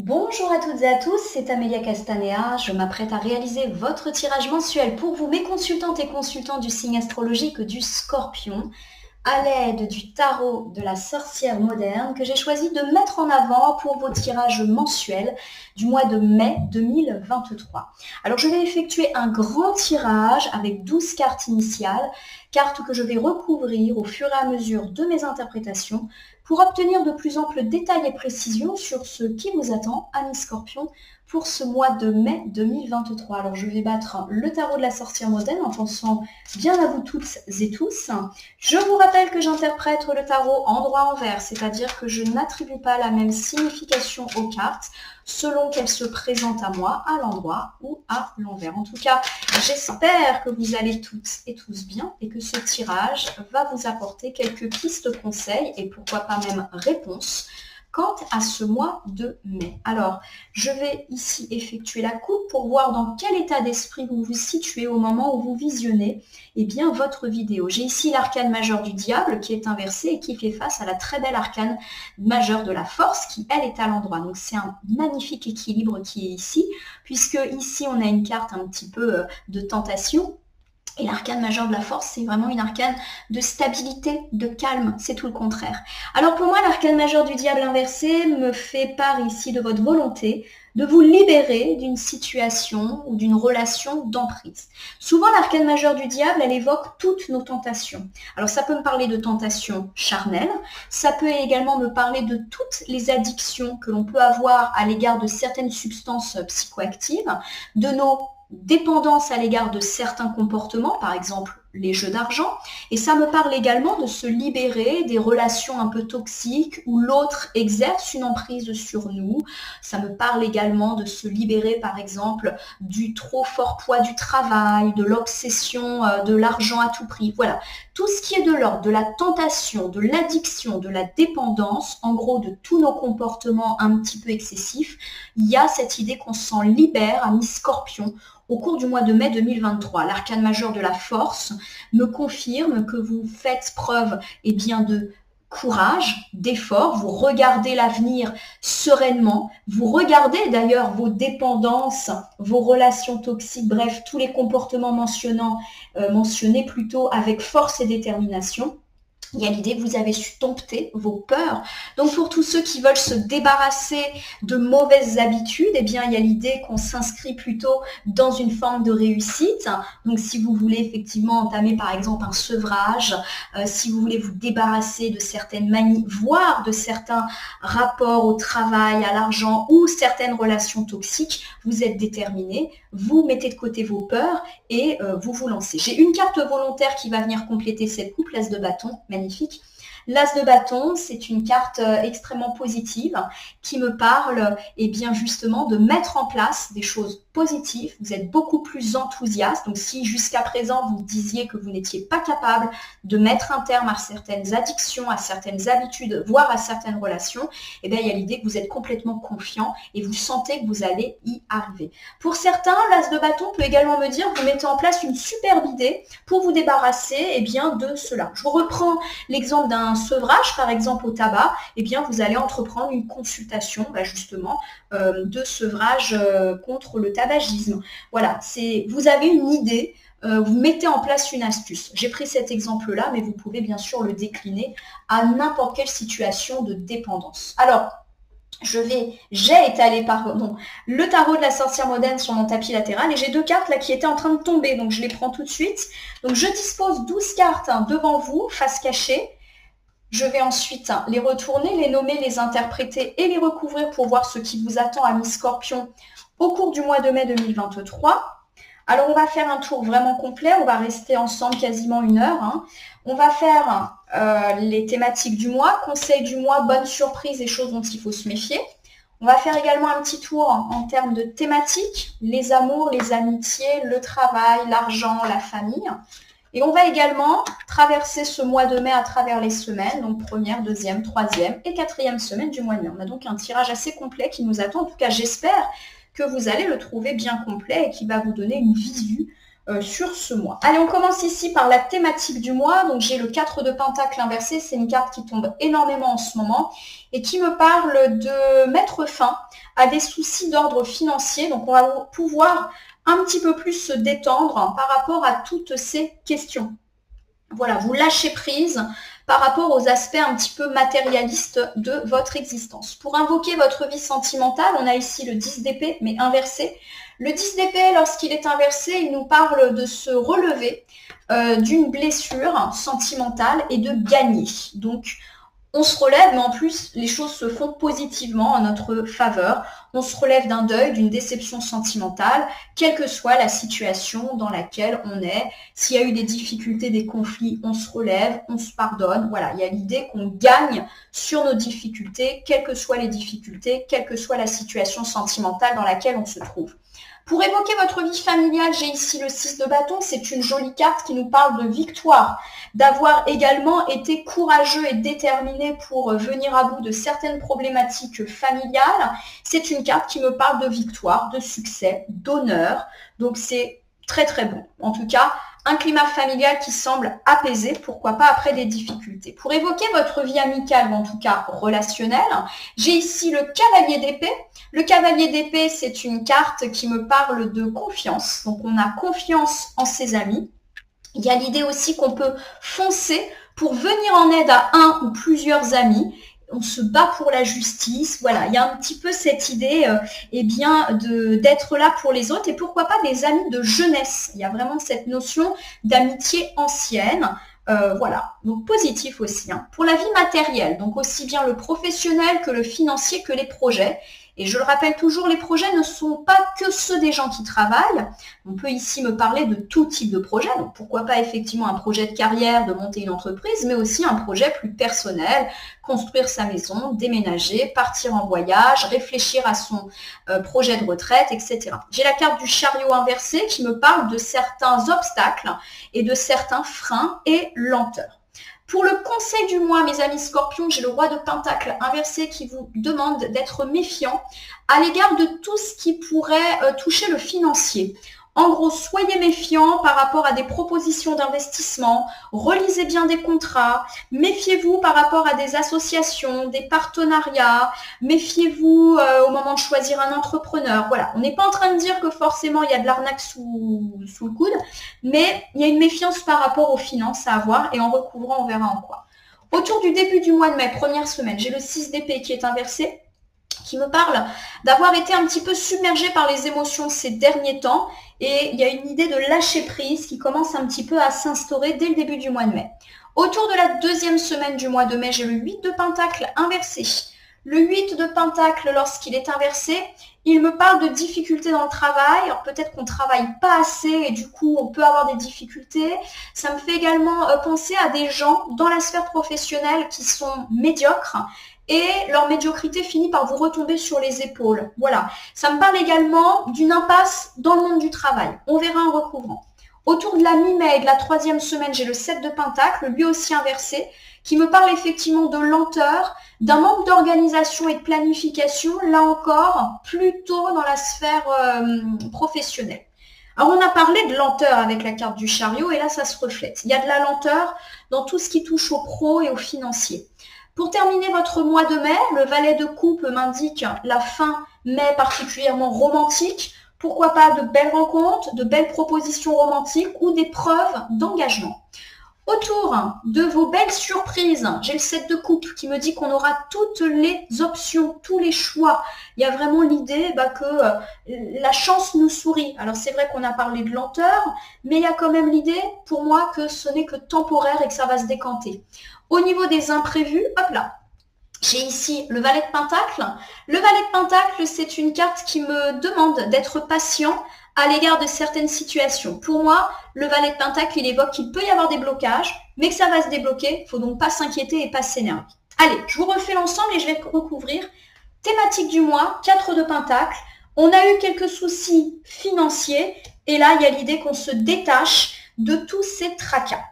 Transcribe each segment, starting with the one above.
Bonjour à toutes et à tous, c'est Amélia Castanea. Je m'apprête à réaliser votre tirage mensuel pour vous, mes consultantes et consultants du signe astrologique du Scorpion, à l'aide du tarot de la sorcière moderne que j'ai choisi de mettre en avant pour vos tirages mensuels du mois de mai 2023. Alors je vais effectuer un grand tirage avec 12 cartes initiales, cartes que je vais recouvrir au fur et à mesure de mes interprétations pour obtenir de plus amples détails et précisions sur ce qui vous attend, amis Scorpions, pour ce mois de mai 2023. Alors je vais battre le tarot de la sorcière moderne en pensant bien à vous toutes et tous. Je vous rappelle que j'interprète le tarot en droit-envers, c'est-à-dire que je n'attribue pas la même signification aux cartes selon qu'elles se présentent à moi, à l'endroit ou à l'envers. En tout cas, j'espère que vous allez toutes et tous bien et que ce tirage va vous apporter quelques pistes conseils et pourquoi pas même réponses quant à ce mois de mai. Alors, je vais ici effectuer la coupe pour voir dans quel état d'esprit vous vous situez au moment où vous visionnez votre vidéo. J'ai ici l'arcane majeur du diable qui est inversé et qui fait face à la très belle arcane majeure de la force qui, elle, est à l'endroit. Donc, c'est un magnifique équilibre qui est ici, puisque ici, on a une carte un petit peu de tentation. Et l'arcane majeure de la force, c'est vraiment une arcane de stabilité, de calme, c'est tout le contraire. Alors pour moi, l'arcane majeure du diable inversé me fait part ici de votre volonté de vous libérer d'une situation ou d'une relation d'emprise. Souvent, l'arcane majeure du diable, elle évoque toutes nos tentations. Alors ça peut me parler de tentations charnelles, ça peut également me parler de toutes les addictions que l'on peut avoir à l'égard de certaines substances psychoactives, de nos dépendance à l'égard de certains comportements, par exemple les jeux d'argent, et ça me parle également de se libérer des relations un peu toxiques où l'autre exerce une emprise sur nous. Ça me parle également de se libérer, par exemple, du trop fort poids du travail, de l'obsession de l'argent à tout prix. Voilà, tout ce qui est de l'ordre de la tentation, de l'addiction, de la dépendance, en gros de tous nos comportements un petit peu excessifs, il y a cette idée qu'on s'en libère, amis Scorpion, au cours du mois de mai 2023. L'arcane majeur de la force me confirme que vous faites preuve de courage, d'effort, vous regardez l'avenir sereinement, vous regardez d'ailleurs vos dépendances, vos relations toxiques, bref, tous les comportements mentionnés plutôt avec force et détermination. Il y a l'idée que vous avez su dompter vos peurs. Donc pour tous ceux qui veulent se débarrasser de mauvaises habitudes, il y a l'idée qu'on s'inscrit plutôt dans une forme de réussite. Donc si vous voulez effectivement entamer par exemple un sevrage, si vous voulez vous débarrasser de certaines manies, voire de certains rapports au travail, à l'argent ou certaines relations toxiques, vous êtes déterminé, vous mettez de côté vos peurs et vous vous lancez. J'ai une carte volontaire qui va venir compléter cette coupe, l'As de bâton, magnifique. L'As de bâton, c'est une carte extrêmement positive qui me parle justement de mettre en place des choses positives. Vous êtes beaucoup plus enthousiaste. Donc si jusqu'à présent vous disiez que vous n'étiez pas capable de mettre un terme à certaines addictions, à certaines habitudes, voire à certaines relations, il y a l'idée que vous êtes complètement confiant et vous sentez que vous allez y arriver. Pour certains, l'As de bâton peut également me dire que vous mettez en place une superbe idée pour vous débarrasser de cela. Je vous reprends l'exemple d'un sevrage, par exemple au tabac, vous allez entreprendre une consultation justement de sevrage contre le tabagisme. Voilà, vous avez une idée, vous mettez en place une astuce. J'ai pris cet exemple-là, mais vous pouvez bien sûr le décliner à n'importe quelle situation de dépendance. Alors, j'ai étalé le tarot de la sorcière moderne sur mon tapis latéral et j'ai deux cartes là qui étaient en train de tomber, donc je les prends tout de suite. Donc je dispose 12 cartes devant vous, face cachée. Je vais ensuite les retourner, les nommer, les interpréter et les recouvrir pour voir ce qui vous attend, amis Scorpion, au cours du mois de mai 2023. Alors, on va faire un tour vraiment complet. On va rester ensemble quasiment 1 heure. On va faire les thématiques du mois, conseils du mois, bonnes surprises et choses dont il faut se méfier. On va faire également un petit tour en termes de thématiques, les amours, les amitiés, le travail, l'argent, la famille. Et on va également traverser ce mois de mai à travers les semaines, donc première, deuxième, troisième et quatrième semaine du mois de mai. On a donc un tirage assez complet qui nous attend. En tout cas, j'espère que vous allez le trouver bien complet et qui va vous donner une visu sur ce mois. Allez, on commence ici par la thématique du mois. Donc j'ai le 4 de Pentacle inversé, c'est une carte qui tombe énormément en ce moment et qui me parle de mettre fin à des soucis d'ordre financier. Donc on va pouvoir un petit peu plus se détendre par rapport à toutes ces questions. Voilà, vous lâchez prise par rapport aux aspects un petit peu matérialistes de votre existence. Pour invoquer votre vie sentimentale, on a ici le 10 d'épée, mais inversé. Le 10 d'épée, lorsqu'il est inversé, il nous parle de se relever d'une blessure sentimentale et de gagner. Donc, on se relève, mais en plus, les choses se font positivement en notre faveur. On se relève d'un deuil, d'une déception sentimentale, quelle que soit la situation dans laquelle on est. S'il y a eu des difficultés, des conflits, on se relève, on se pardonne. Voilà, il y a l'idée qu'on gagne sur nos difficultés, quelles que soient les difficultés, quelle que soit la situation sentimentale dans laquelle on se trouve. Pour évoquer votre vie familiale, j'ai ici le 6 de bâton. C'est une jolie carte qui nous parle de victoire, d'avoir également été courageux et déterminé pour venir à bout de certaines problématiques familiales. C'est une carte qui me parle de victoire, de succès, d'honneur. Donc c'est très très bon. En tout cas, un climat familial qui semble apaisé, pourquoi pas après des difficultés. Pour évoquer votre vie amicale, ou en tout cas relationnelle, j'ai ici le cavalier d'épée. Le cavalier d'épée, c'est une carte qui me parle de confiance. Donc on a confiance en ses amis. Il y a l'idée aussi qu'on peut foncer pour venir en aide à un ou plusieurs amis. On se bat pour la justice, voilà, il y a un petit peu cette idée d'être là pour les autres et pourquoi pas des amis de jeunesse. Il y a vraiment cette notion d'amitié ancienne, voilà, donc positif aussi. Pour la vie matérielle, donc aussi bien le professionnel que le financier que les projets. Et je le rappelle toujours, les projets ne sont pas que ceux des gens qui travaillent. On peut ici me parler de tout type de projet. Donc pourquoi pas effectivement un projet de carrière, de monter une entreprise, mais aussi un projet plus personnel, construire sa maison, déménager, partir en voyage, réfléchir à son projet de retraite, etc. J'ai la carte du chariot inversé qui me parle de certains obstacles et de certains freins et lenteurs. Pour le conseil du mois, mes amis scorpions, j'ai le roi de Pentacle inversé qui vous demande d'être méfiant à l'égard de tout ce qui pourrait toucher le financier. En gros, soyez méfiants par rapport à des propositions d'investissement, relisez bien des contrats, méfiez-vous par rapport à des associations, des partenariats, méfiez-vous au moment de choisir un entrepreneur. Voilà, on n'est pas en train de dire que forcément il y a de l'arnaque sous le coude, mais il y a une méfiance par rapport aux finances à avoir et en recouvrant, on verra en quoi. Autour du début du mois de mai, première semaine, j'ai le 6 d'épée qui est inversé, qui me parle d'avoir été un petit peu submergé par les émotions ces derniers temps et il y a une idée de lâcher prise qui commence un petit peu à s'instaurer dès le début du mois de mai. Autour de la deuxième semaine du mois de mai, j'ai le 8 de Pentacle inversé. Le 8 de Pentacle, lorsqu'il est inversé, il me parle de difficultés dans le travail. Alors peut-être qu'on ne travaille pas assez et du coup on peut avoir des difficultés. Ça me fait également penser à des gens dans la sphère professionnelle qui sont médiocres et leur médiocrité finit par vous retomber sur les épaules. Voilà. Ça me parle également d'une impasse dans le monde du travail. On verra en recouvrant. Autour de la mi-mai et de la troisième semaine, j'ai le 7 de Pentacle, lui aussi inversé, qui me parle effectivement de lenteur, d'un manque d'organisation et de planification, là encore, plutôt dans la sphère professionnelle. Alors on a parlé de lenteur avec la carte du chariot et là ça se reflète. Il y a de la lenteur dans tout ce qui touche au pro et au financier. Pour terminer votre mois de mai, le valet de coupe m'indique la fin mai particulièrement romantique. Pourquoi pas de belles rencontres, de belles propositions romantiques ou des preuves d'engagement. Autour de vos belles surprises, j'ai le 7 de coupe qui me dit qu'on aura toutes les options, tous les choix. Il y a vraiment l'idée que la chance nous sourit. Alors c'est vrai qu'on a parlé de lenteur, mais il y a quand même l'idée pour moi que ce n'est que temporaire et que ça va se décanter. Au niveau des imprévus, hop là, j'ai ici le valet de Pentacle. Le valet de Pentacle, c'est une carte qui me demande d'être patient à l'égard de certaines situations. Pour moi, le valet de Pentacle, il évoque qu'il peut y avoir des blocages, mais que ça va se débloquer. Il ne faut donc pas s'inquiéter et pas s'énerver. Allez, je vous refais l'ensemble et je vais recouvrir. Thématique du mois, 4 de Pentacle. On a eu quelques soucis financiers et là, il y a l'idée qu'on se détache de tous ces tracas.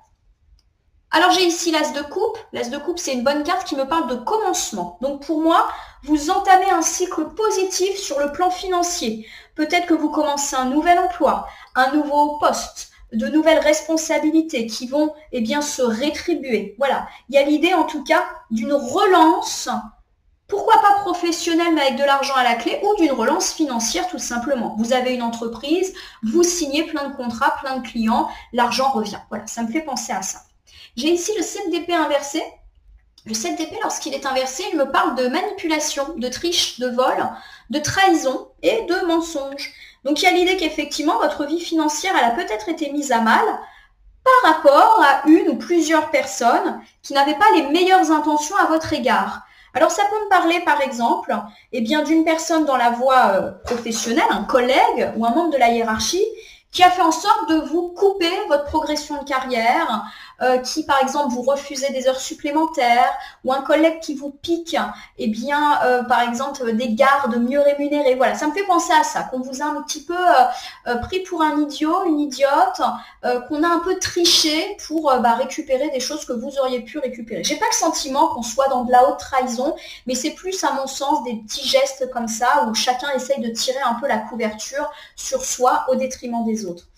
Alors j'ai ici l'As de coupe. L'As de coupe, c'est une bonne carte qui me parle de commencement. Donc pour moi, vous entamez un cycle positif sur le plan financier. Peut-être que vous commencez un nouvel emploi, un nouveau poste, de nouvelles responsabilités qui vont se rétribuer. Voilà, il y a l'idée en tout cas d'une relance, pourquoi pas professionnelle mais avec de l'argent à la clé, ou d'une relance financière tout simplement. Vous avez une entreprise, vous signez plein de contrats, plein de clients, l'argent revient. Voilà, ça me fait penser à ça. J'ai ici le 7 d'épée inversé. Le 7 d'épée, lorsqu'il est inversé, il me parle de manipulation, de triche, de vol, de trahison et de mensonge. Donc il y a l'idée qu'effectivement, votre vie financière, elle a peut-être été mise à mal par rapport à une ou plusieurs personnes qui n'avaient pas les meilleures intentions à votre égard. Alors ça peut me parler par exemple d'une personne dans la voie professionnelle, un collègue ou un membre de la hiérarchie qui a fait en sorte de vous couper votre progression de carrière, qui par exemple vous refusez des heures supplémentaires, ou un collègue qui vous pique par exemple des gardes mieux rémunérés. Voilà, ça me fait penser à ça, qu'on vous a un petit peu pris pour un idiot, une idiote, qu'on a un peu triché pour récupérer des choses que vous auriez pu récupérer. J'ai pas le sentiment qu'on soit dans de la haute trahison, mais c'est plus à mon sens des petits gestes comme ça où chacun essaye de tirer un peu la couverture sur soi au détriment des autres.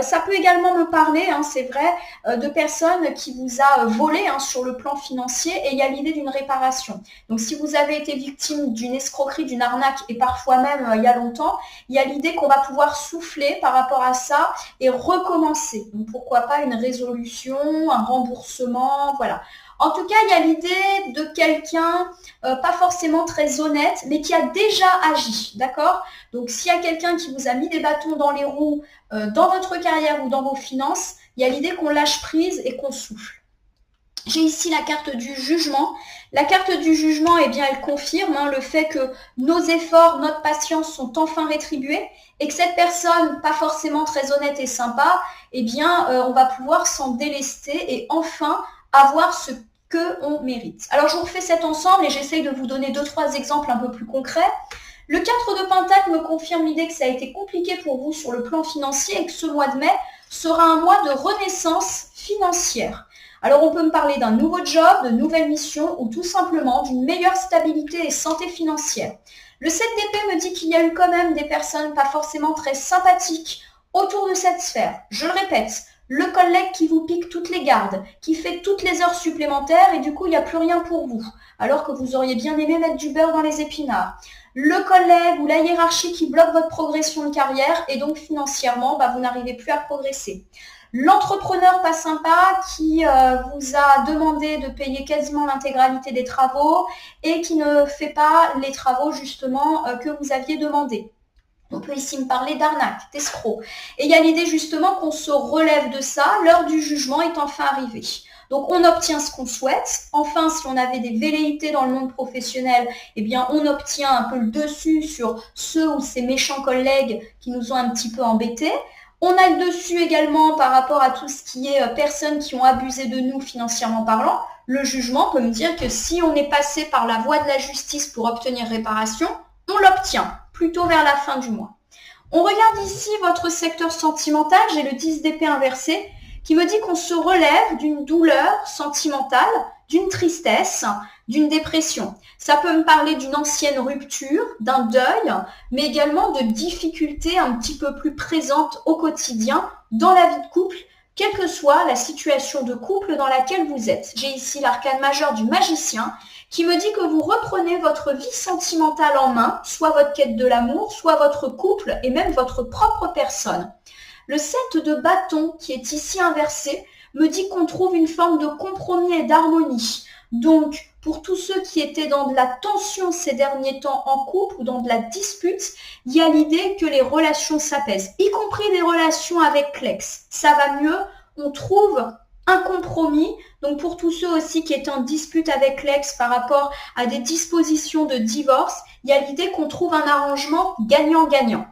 Ça peut également me parler, c'est vrai, de personnes qui vous a volé sur le plan financier, et il y a l'idée d'une réparation. Donc si vous avez été victime d'une escroquerie, d'une arnaque, et parfois même il y a longtemps, il y a l'idée qu'on va pouvoir souffler par rapport à ça et recommencer. Donc pourquoi pas une résolution, un remboursement, voilà. En tout cas, il y a l'idée de quelqu'un, pas forcément très honnête, mais qui a déjà agi, d'accord? Donc, s'il y a quelqu'un qui vous a mis des bâtons dans les roues dans votre carrière ou dans vos finances, il y a l'idée qu'on lâche prise et qu'on souffle. J'ai ici la carte du jugement. La carte du jugement, elle confirme le fait que nos efforts, notre patience sont enfin rétribués et que cette personne, pas forcément très honnête et sympa, on va pouvoir s'en délester et enfin avoir ce qu'on mérite. Alors, je vous refais cet ensemble et j'essaye de vous donner 2-3 exemples un peu plus concrets. Le 4 de Pentacle me confirme l'idée que ça a été compliqué pour vous sur le plan financier et que ce mois de mai sera un mois de renaissance financière. Alors, on peut me parler d'un nouveau job, de nouvelles missions ou tout simplement d'une meilleure stabilité et santé financière. Le 7 d'épée me dit qu'il y a eu quand même des personnes pas forcément très sympathiques autour de cette sphère. Je le répète, le collègue qui vous pique toutes les gardes, qui fait toutes les heures supplémentaires et du coup, il n'y a plus rien pour vous, alors que vous auriez bien aimé mettre du beurre dans les épinards. Le collègue ou la hiérarchie qui bloque votre progression de carrière et donc financièrement, vous n'arrivez plus à progresser. L'entrepreneur pas sympa qui vous a demandé de payer quasiment l'intégralité des travaux et qui ne fait pas les travaux justement que vous aviez demandé. On peut ici me parler d'arnaque, d'escroc. Et il y a l'idée justement qu'on se relève de ça, l'heure du jugement est enfin arrivée. Donc on obtient ce qu'on souhaite. Enfin, si on avait des velléités dans le monde professionnel, on obtient un peu le dessus sur ceux ou ces méchants collègues qui nous ont un petit peu embêtés. On a le dessus également par rapport à tout ce qui est personnes qui ont abusé de nous financièrement parlant. Le jugement peut me dire que si on est passé par la voie de la justice pour obtenir réparation, on l'obtient plutôt vers la fin du mois. On regarde ici votre secteur sentimental, j'ai le 10 d'épée inversé qui me dit qu'on se relève d'une douleur sentimentale, d'une tristesse, d'une dépression. Ça peut me parler d'une ancienne rupture, d'un deuil, mais également de difficultés un petit peu plus présentes au quotidien dans la vie de couple, quelle que soit la situation de couple dans laquelle vous êtes. J'ai ici l'arcane majeur du magicien qui me dit que vous reprenez votre vie sentimentale en main, soit votre quête de l'amour, soit votre couple et même votre propre personne. Le 7 de bâton qui est ici inversé me dit qu'on trouve une forme de compromis et d'harmonie. Donc, pour tous ceux qui étaient dans de la tension ces derniers temps en couple ou dans de la dispute, il y a l'idée que les relations s'apaisent, y compris les relations avec l'ex. Ça va mieux, on trouve un compromis. Donc pour tous ceux aussi qui étaient en dispute avec l'ex par rapport à des dispositions de divorce, il y a l'idée qu'on trouve un arrangement gagnant-gagnant.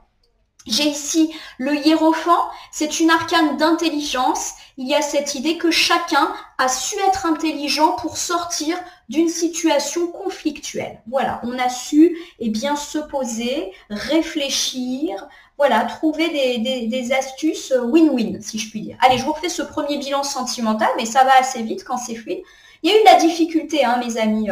J'ai ici le hiérophant, c'est une arcane d'intelligence. Il y a cette idée que chacun a su être intelligent pour sortir d'une situation conflictuelle. Voilà, on a su se poser, réfléchir, voilà, trouver des astuces win-win, si je puis dire. Allez, je vous refais ce premier bilan sentimental, mais ça va assez vite quand c'est fluide. Il Il y a eu de la difficulté, hein, mes amis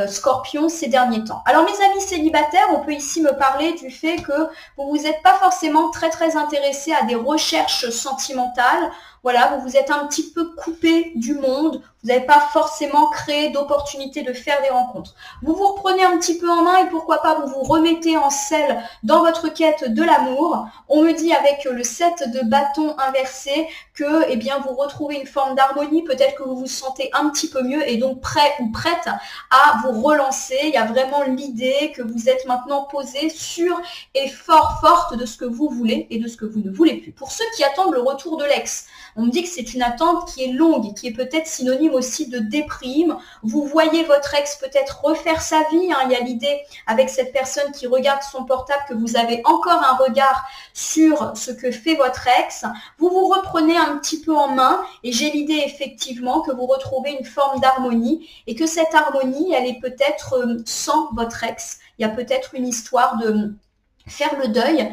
Scorpions, ces derniers temps. Alors, mes amis célibataires, on peut ici me parler du fait que vous vous êtes pas forcément très intéressés à des recherches sentimentales. Voilà, vous vous êtes un petit peu coupé du monde. Vous n'avez pas forcément créé d'opportunités de faire des rencontres. Vous vous reprenez un petit peu en main et pourquoi pas vous vous remettez en selle dans votre quête de l'amour. On me dit avec le 7 de bâton inversé que eh bien, vous retrouvez une forme d'harmonie. Peut-être que vous vous sentez un petit peu mieux et donc prêt ou prête à vous relancer. Il y a vraiment l'idée que vous êtes maintenant posé sur et forte de ce que vous voulez et de ce que vous ne voulez plus. Pour ceux qui attendent le retour de l'ex, on me dit que c'est une attente qui est longue et qui est peut-être synonyme aussi de déprime. Vous voyez votre ex peut-être refaire sa vie. Hein. Il y a l'idée avec cette personne qui regarde son portable que vous avez encore un regard sur ce que fait votre ex. Vous vous reprenez un petit peu en main et j'ai l'idée effectivement que vous retrouvez une forme d'harmonie et que cette harmonie, elle est peut-être sans votre ex. Il y a peut-être une histoire de faire le deuil.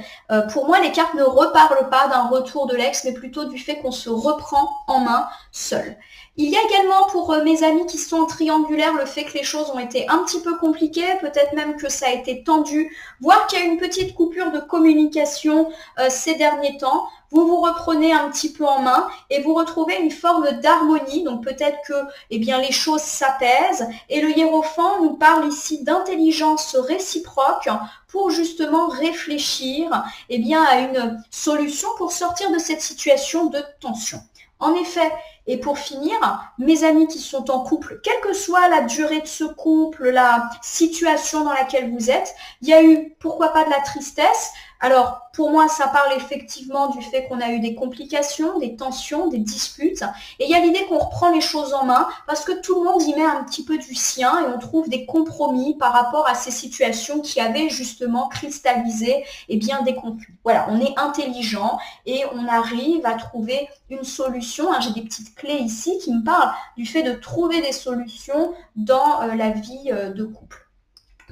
Pour moi, les cartes ne reparlent pas d'un retour de l'ex, mais plutôt du fait qu'on se reprend en main seul. Il y a également pour mes amis qui sont en triangulaire le fait que les choses ont été un petit peu compliquées, peut-être même que ça a été tendu, voire qu'il y a une petite coupure de communication ces derniers temps. Vous vous reprenez un petit peu en main et vous retrouvez une forme d'harmonie. Donc peut-être que eh bien, les choses s'apaisent. Et le hiérophant nous parle ici d'intelligence réciproque pour justement réfléchir eh bien, à une solution pour sortir de cette situation de tension. En effet, et pour finir, mes amis qui sont en couple, quelle que soit la durée de ce couple, la situation dans laquelle vous êtes, il y a eu, pourquoi pas, de la tristesse. Alors, pour moi, ça parle effectivement du fait qu'on a eu des complications, des tensions, des disputes. Et il y a l'idée qu'on reprend les choses en main parce que tout le monde y met un petit peu du sien et on trouve des compromis par rapport à ces situations qui avaient justement cristallisé eh bien, des conflits. Voilà, on est intelligent et on arrive à trouver une solution. J'ai des petites clés ici qui me parlent du fait de trouver des solutions dans la vie de couple.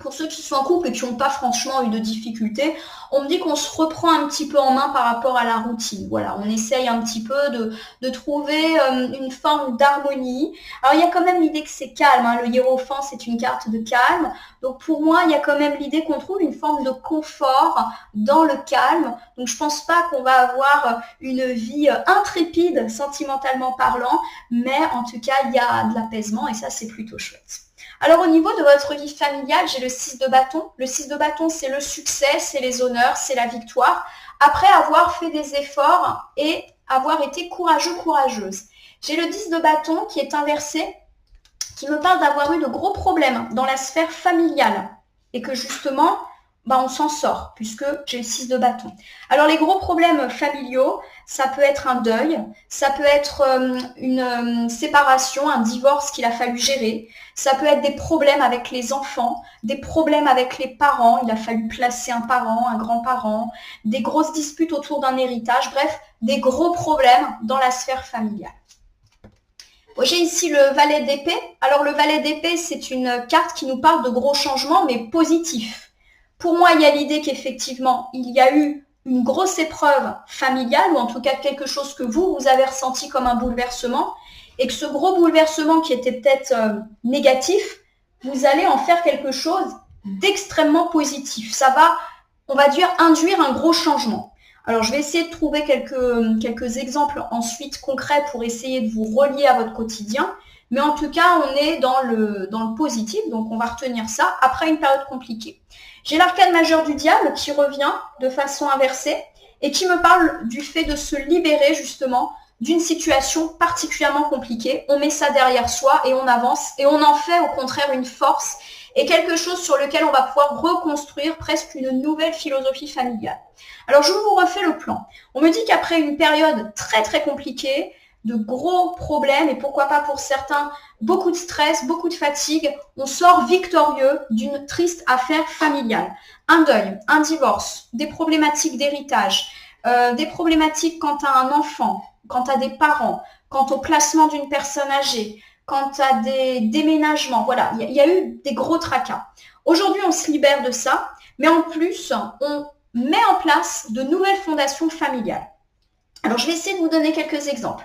Pour ceux qui sont en couple et qui n'ont pas franchement eu de difficultés, on me dit qu'on se reprend un petit peu en main par rapport à la routine. Voilà, on essaye un petit peu de trouver une forme d'harmonie. Alors, il y a quand même l'idée que c'est calme. Hein. Le hiérophant, c'est une carte de calme. Donc, pour moi, il y a quand même l'idée qu'on trouve une forme de confort dans le calme. Donc, je pense pas qu'on va avoir une vie intrépide, sentimentalement parlant, mais en tout cas, il y a de l'apaisement et ça, c'est plutôt chouette. Alors au niveau de votre vie familiale, j'ai le 6 de bâton. Le 6 de bâton, c'est le succès, c'est les honneurs, c'est la victoire. Après avoir fait des efforts et avoir été courageux, courageuse. J'ai le 10 de bâton qui est inversé, qui me parle d'avoir eu de gros problèmes dans la sphère familiale. Et que justement, on s'en sort, puisque j'ai le 6 de bâton. Alors les gros problèmes familiaux, ça peut être un deuil, ça peut être une séparation, un divorce qu'il a fallu gérer, ça peut être des problèmes avec les enfants, des problèmes avec les parents, il a fallu placer un parent, un grand-parent, des grosses disputes autour d'un héritage, bref, des gros problèmes dans la sphère familiale. J'ai ici le valet d'épée. Alors le valet d'épée, c'est une carte qui nous parle de gros changements, mais positifs. Pour moi, il y a l'idée qu'effectivement, il y a eu une grosse épreuve familiale, ou en tout cas quelque chose que vous avez ressenti comme un bouleversement, et que ce gros bouleversement qui était peut-être négatif, vous allez en faire quelque chose d'extrêmement positif. Ça va, on va dire, induire un gros changement. Alors, je vais essayer de trouver quelques exemples ensuite concrets pour essayer de vous relier à votre quotidien. Mais en tout cas, on est dans le positif, donc on va retenir ça après une période compliquée. J'ai l'arcane majeur du diable qui revient de façon inversée et qui me parle du fait de se libérer justement d'une situation particulièrement compliquée. On met ça derrière soi et on avance et on en fait au contraire une force et quelque chose sur lequel on va pouvoir reconstruire presque une nouvelle philosophie familiale. Alors je vous refais le plan. On me dit qu'après une période très compliquée, de gros problèmes et pourquoi pas pour certains, beaucoup de stress, beaucoup de fatigue, on sort victorieux d'une triste affaire familiale. Un deuil, un divorce, des problématiques d'héritage, des problématiques quant à un enfant, quant à des parents, quant au placement d'une personne âgée, quant à des déménagements. Voilà, il y a eu des gros tracas. Aujourd'hui, on se libère de ça, mais en plus, on met en place de nouvelles fondations familiales. Alors, je vais essayer de vous donner quelques exemples.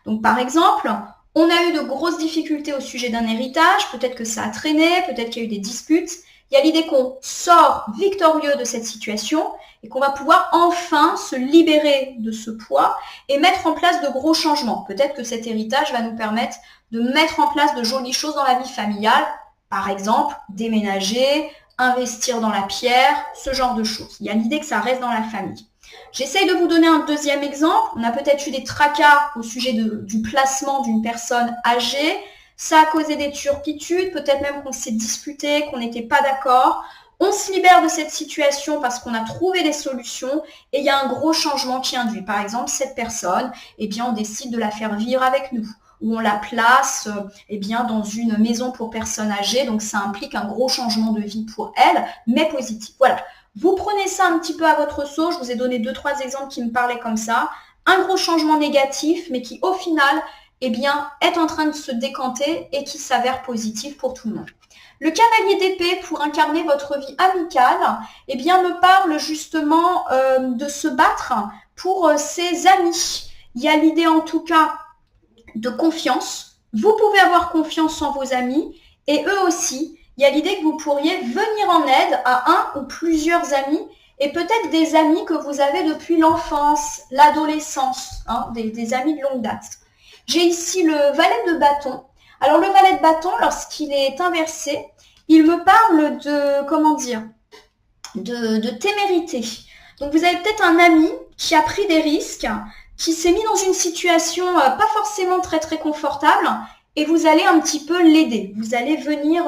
Donc, par exemple, On a eu de grosses difficultés au sujet d'un héritage, peut-être que ça a traîné, peut-être qu'il y a eu des disputes. Il y a l'idée qu'on sort victorieux de cette situation et qu'on va pouvoir enfin se libérer de ce poids et mettre en place de gros changements. Peut-être que cet héritage va nous permettre de mettre en place de jolies choses dans la vie familiale, par exemple déménager, investir dans la pierre, ce genre de choses. Il y a l'idée que ça reste dans la famille. J'essaye de vous donner un deuxième exemple. On a peut-être eu des tracas au sujet du placement d'une personne âgée. Ça a causé des turpitudes, peut-être même qu'on s'est disputé, qu'on n'était pas d'accord. On se libère de cette situation parce qu'on a trouvé des solutions et il y a un gros changement qui induit. Par exemple, cette personne, eh bien, on décide de la faire vivre avec nous ou on la place eh bien, dans une maison pour personnes âgées. Donc, ça implique un gros changement de vie pour elle, mais positif. Voilà. Vous prenez ça un petit peu à votre sauce. Je vous ai donné 2-3 exemples qui me parlaient comme ça. Un gros changement négatif, mais qui, au final, eh bien, est en train de se décanter et qui s'avère positif pour tout le monde. Le cavalier d'épée, pour incarner votre vie amicale, eh bien, me parle justement de se battre pour ses amis. Il y a l'idée en tout cas de confiance. Vous pouvez avoir confiance en vos amis et eux aussi. Il y a l'idée que vous pourriez venir en aide à un ou plusieurs amis et peut-être des amis que vous avez depuis l'enfance, l'adolescence, hein, des amis de longue date. J'ai ici le valet de bâton. Alors le valet de bâton, lorsqu'il est inversé, il me parle de, comment dire, de témérité. Donc vous avez peut-être un ami qui a pris des risques, qui s'est mis dans une situation pas forcément très très confortable et vous allez un petit peu l'aider. Vous allez venir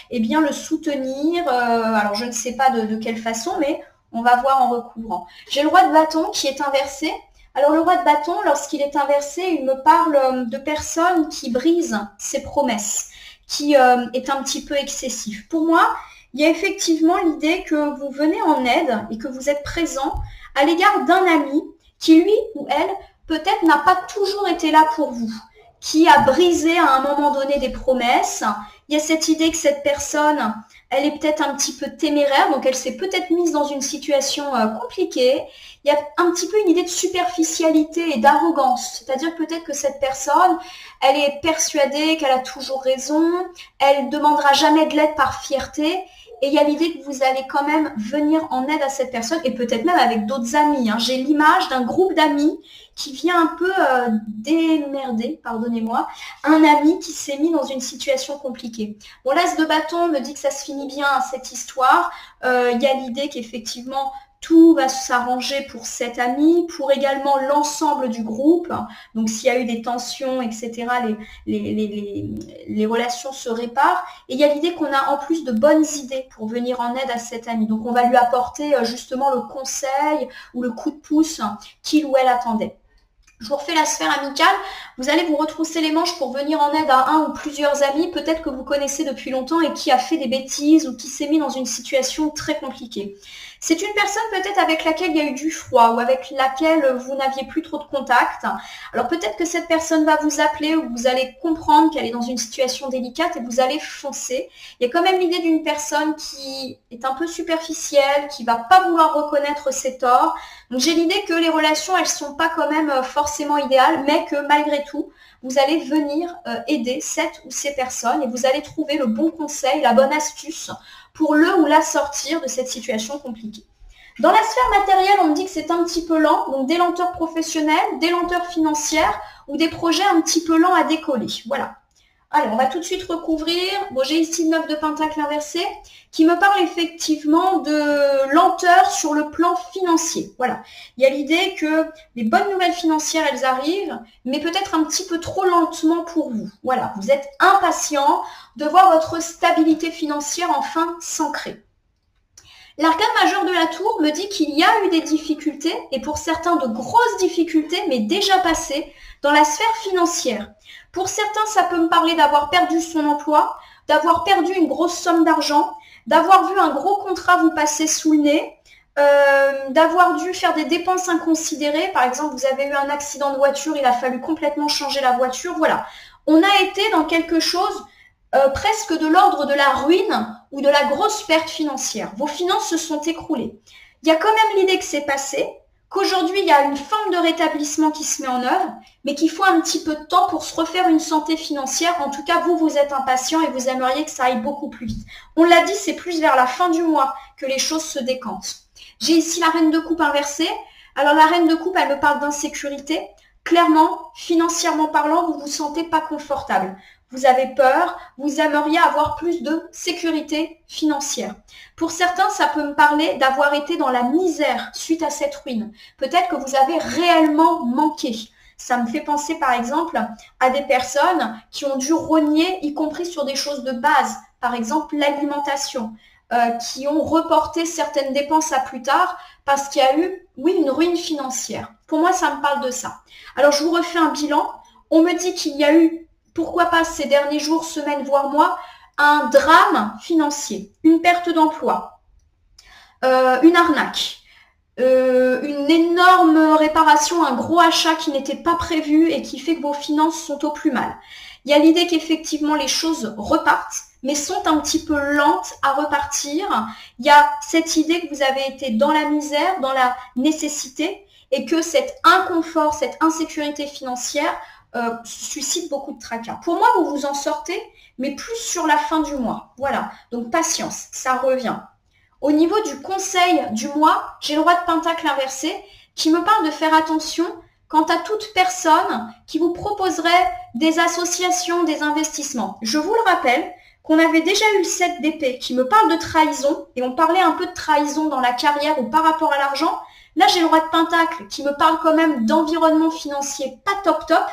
eh bien, le soutenir. Alors je ne sais pas de quelle façon, mais on va voir en recouvrant. J'ai le roi de bâton qui est inversé. Alors le roi de bâton, lorsqu'il est inversé, il me parle de personnes qui brisent ses promesses, qui est un petit peu excessif. Pour moi, il y a effectivement l'idée que vous venez en aide et que vous êtes présent à l'égard d'un ami qui, lui ou elle, peut-être n'a pas toujours été là pour vous, qui a brisé à un moment donné des promesses. Il y a cette idée que cette personne, elle est peut-être un petit peu téméraire, donc elle s'est peut-être mise dans une situation compliquée. Il y a un petit peu une idée de superficialité et d'arrogance, c'est-à-dire peut-être que cette personne, elle est persuadée qu'elle a toujours raison, elle ne demandera jamais de l'aide par fierté, et il y a l'idée que vous allez quand même venir en aide à cette personne, et peut-être même avec d'autres amis. Hein. J'ai l'image d'un groupe d'amis qui vient un peu démerder, pardonnez-moi, un ami qui s'est mis dans une situation compliquée. Bon, l'as de bâton me dit que ça se finit bien, cette histoire. Il y a l'idée qu'effectivement, tout va s'arranger pour cet ami, pour également l'ensemble du groupe. Donc, s'il y a eu des tensions, etc., les relations se réparent. Et il y a l'idée qu'on a en plus de bonnes idées pour venir en aide à cet ami. Donc, on va lui apporter justement le conseil ou le coup de pouce qu'il ou elle attendait. Je vous refais la sphère amicale, vous allez vous retrousser les manches pour venir en aide à un ou plusieurs amis, peut-être que vous connaissez depuis longtemps et qui a fait des bêtises ou qui s'est mis dans une situation très compliquée. C'est une personne peut-être avec laquelle il y a eu du froid ou avec laquelle vous n'aviez plus trop de contact. Alors peut-être que cette personne va vous appeler ou vous allez comprendre qu'elle est dans une situation délicate et vous allez foncer. Il y a quand même l'idée d'une personne qui est un peu superficielle, qui va pas vouloir reconnaître ses torts. Donc j'ai l'idée que les relations, elles sont pas quand même forcément idéales, mais que malgré tout, vous allez venir aider cette ou ces personnes et vous allez trouver le bon conseil, la bonne astuce pour le ou la sortir de cette situation compliquée. Dans la sphère matérielle, on me dit que c'est un petit peu lent, donc des lenteurs professionnelles, des lenteurs financières ou des projets un petit peu lents à décoller. Voilà. Allez, on va tout de suite recouvrir. Bon, j'ai ici le 9 de pentacle inversé qui me parle effectivement de lenteur sur le plan financier. Voilà. Il y a l'idée que les bonnes nouvelles financières, elles arrivent, mais peut-être un petit peu trop lentement pour vous. Voilà. Vous êtes impatient de voir votre stabilité financière enfin s'ancrer. L'arcane majeur de la tour me dit qu'il y a eu des difficultés, et pour certains de grosses difficultés, mais déjà passées, dans la sphère financière. Pour certains, ça peut me parler d'avoir perdu son emploi, d'avoir perdu une grosse somme d'argent, d'avoir vu un gros contrat vous passer sous le nez, d'avoir dû faire des dépenses inconsidérées. Par exemple, vous avez eu un accident de voiture, il a fallu complètement changer la voiture. Voilà. On a été dans quelque chose presque de l'ordre de la ruine ou de la grosse perte financière. Vos finances se sont écroulées. Il y a quand même l'idée que c'est passé, qu'aujourd'hui, il y a une forme de rétablissement qui se met en œuvre, mais qu'il faut un petit peu de temps pour se refaire une santé financière. En tout cas, vous êtes impatient et vous aimeriez que ça aille beaucoup plus vite. On l'a dit, c'est plus vers la fin du mois que les choses se décantent. J'ai ici la reine de coupe inversée. Alors, la reine de coupe, elle me parle d'insécurité. Clairement, financièrement parlant, vous vous sentez pas confortable. Vous avez peur, vous aimeriez avoir plus de sécurité financière. Pour certains, ça peut me parler d'avoir été dans la misère suite à cette ruine. Peut-être que vous avez réellement manqué. Ça me fait penser par exemple à des personnes qui ont dû rogner, y compris sur des choses de base, par exemple l'alimentation, qui ont reporté certaines dépenses à plus tard parce qu'il y a eu, oui, une ruine financière. Pour moi, ça me parle de ça. Alors, je vous refais un bilan. On me dit qu'il y a eu, pourquoi pas ces derniers jours, semaines, voire mois, un drame financier, une perte d'emploi, une arnaque, une énorme réparation, un gros achat qui n'était pas prévu et qui fait que vos finances sont au plus mal. Il y a l'idée qu'effectivement les choses repartent, mais sont un petit peu lentes à repartir. Il y a cette idée que vous avez été dans la misère, dans la nécessité, et que cet inconfort, cette insécurité financière suscite beaucoup de tracas. Pour moi, vous vous en sortez, mais plus sur la fin du mois. Voilà, donc patience, ça revient. Au niveau du conseil du mois, j'ai le roi de pentacle inversé qui me parle de faire attention quant à toute personne qui vous proposerait des associations, des investissements. Je vous le rappelle qu'on avait déjà eu le 7 d'épée qui me parle de trahison, et on parlait un peu de trahison dans la carrière ou par rapport à l'argent. Là, j'ai le roi de pentacle qui me parle quand même d'environnement financier pas top top.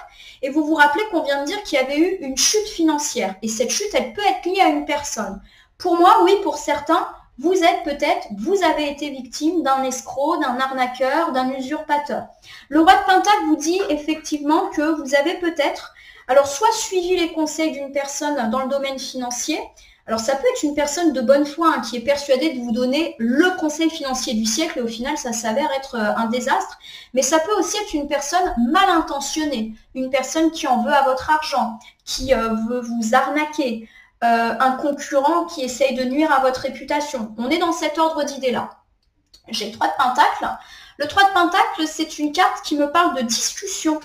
Et vous vous rappelez qu'on vient de dire qu'il y avait eu une chute financière. Et cette chute, elle peut être liée à une personne. Pour moi, oui, pour certains, vous avez été victime d'un escroc, d'un arnaqueur, d'un usurpateur. Le roi de pentacle vous dit effectivement que vous avez peut-être, alors soit suivi les conseils d'une personne dans le domaine financier. Alors ça peut être une personne de bonne foi qui est persuadée de vous donner le conseil financier du siècle et au final ça s'avère être un désastre. Mais ça peut aussi être une personne mal intentionnée, une personne qui en veut à votre argent, qui veut vous arnaquer, un concurrent qui essaye de nuire à votre réputation. On est dans cet ordre d'idées-là. J'ai le 3 de pentacle. Le 3 de pentacle, c'est une carte qui me parle de discussion.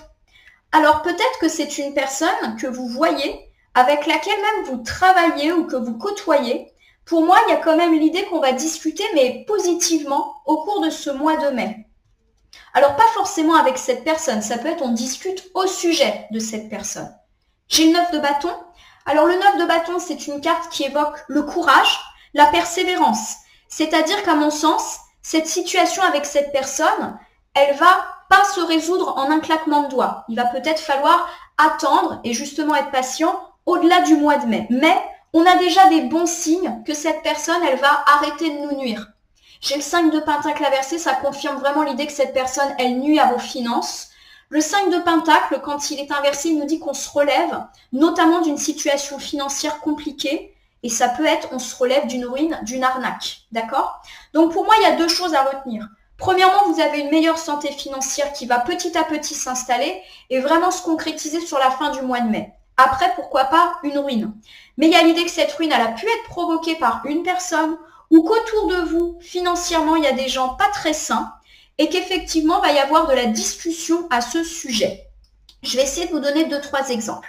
Alors peut-être que c'est une personne que vous voyez, avec laquelle même vous travaillez ou que vous côtoyez. Pour moi, il y a quand même l'idée qu'on va discuter, mais positivement, au cours de ce mois de mai. Alors, pas forcément avec cette personne, ça peut être on discute au sujet de cette personne. J'ai le 9 de bâton. Alors, le 9 de bâton, c'est une carte qui évoque le courage, la persévérance. C'est-à-dire qu'à mon sens, cette situation avec cette personne, elle va pas se résoudre en un claquement de doigts. Il va peut-être falloir attendre et justement être patient au-delà du mois de mai. Mais on a déjà des bons signes que cette personne, elle va arrêter de nous nuire. J'ai le 5 de pentacle inversé, ça confirme vraiment l'idée que cette personne, elle nuit à vos finances. Le 5 de pentacle, quand il est inversé, il nous dit qu'on se relève, notamment d'une situation financière compliquée. Et ça peut être, on se relève d'une ruine, d'une arnaque. D'accord? Donc pour moi, il y a deux choses à retenir. Premièrement, vous avez une meilleure santé financière qui va petit à petit s'installer et vraiment se concrétiser sur la fin du mois de mai. Après, pourquoi pas une ruine. Mais il y a l'idée que cette ruine, elle a pu être provoquée par une personne ou qu'autour de vous, financièrement, il y a des gens pas très sains et qu'effectivement, il va y avoir de la discussion à ce sujet. Je vais essayer de vous donner 2-3 exemples.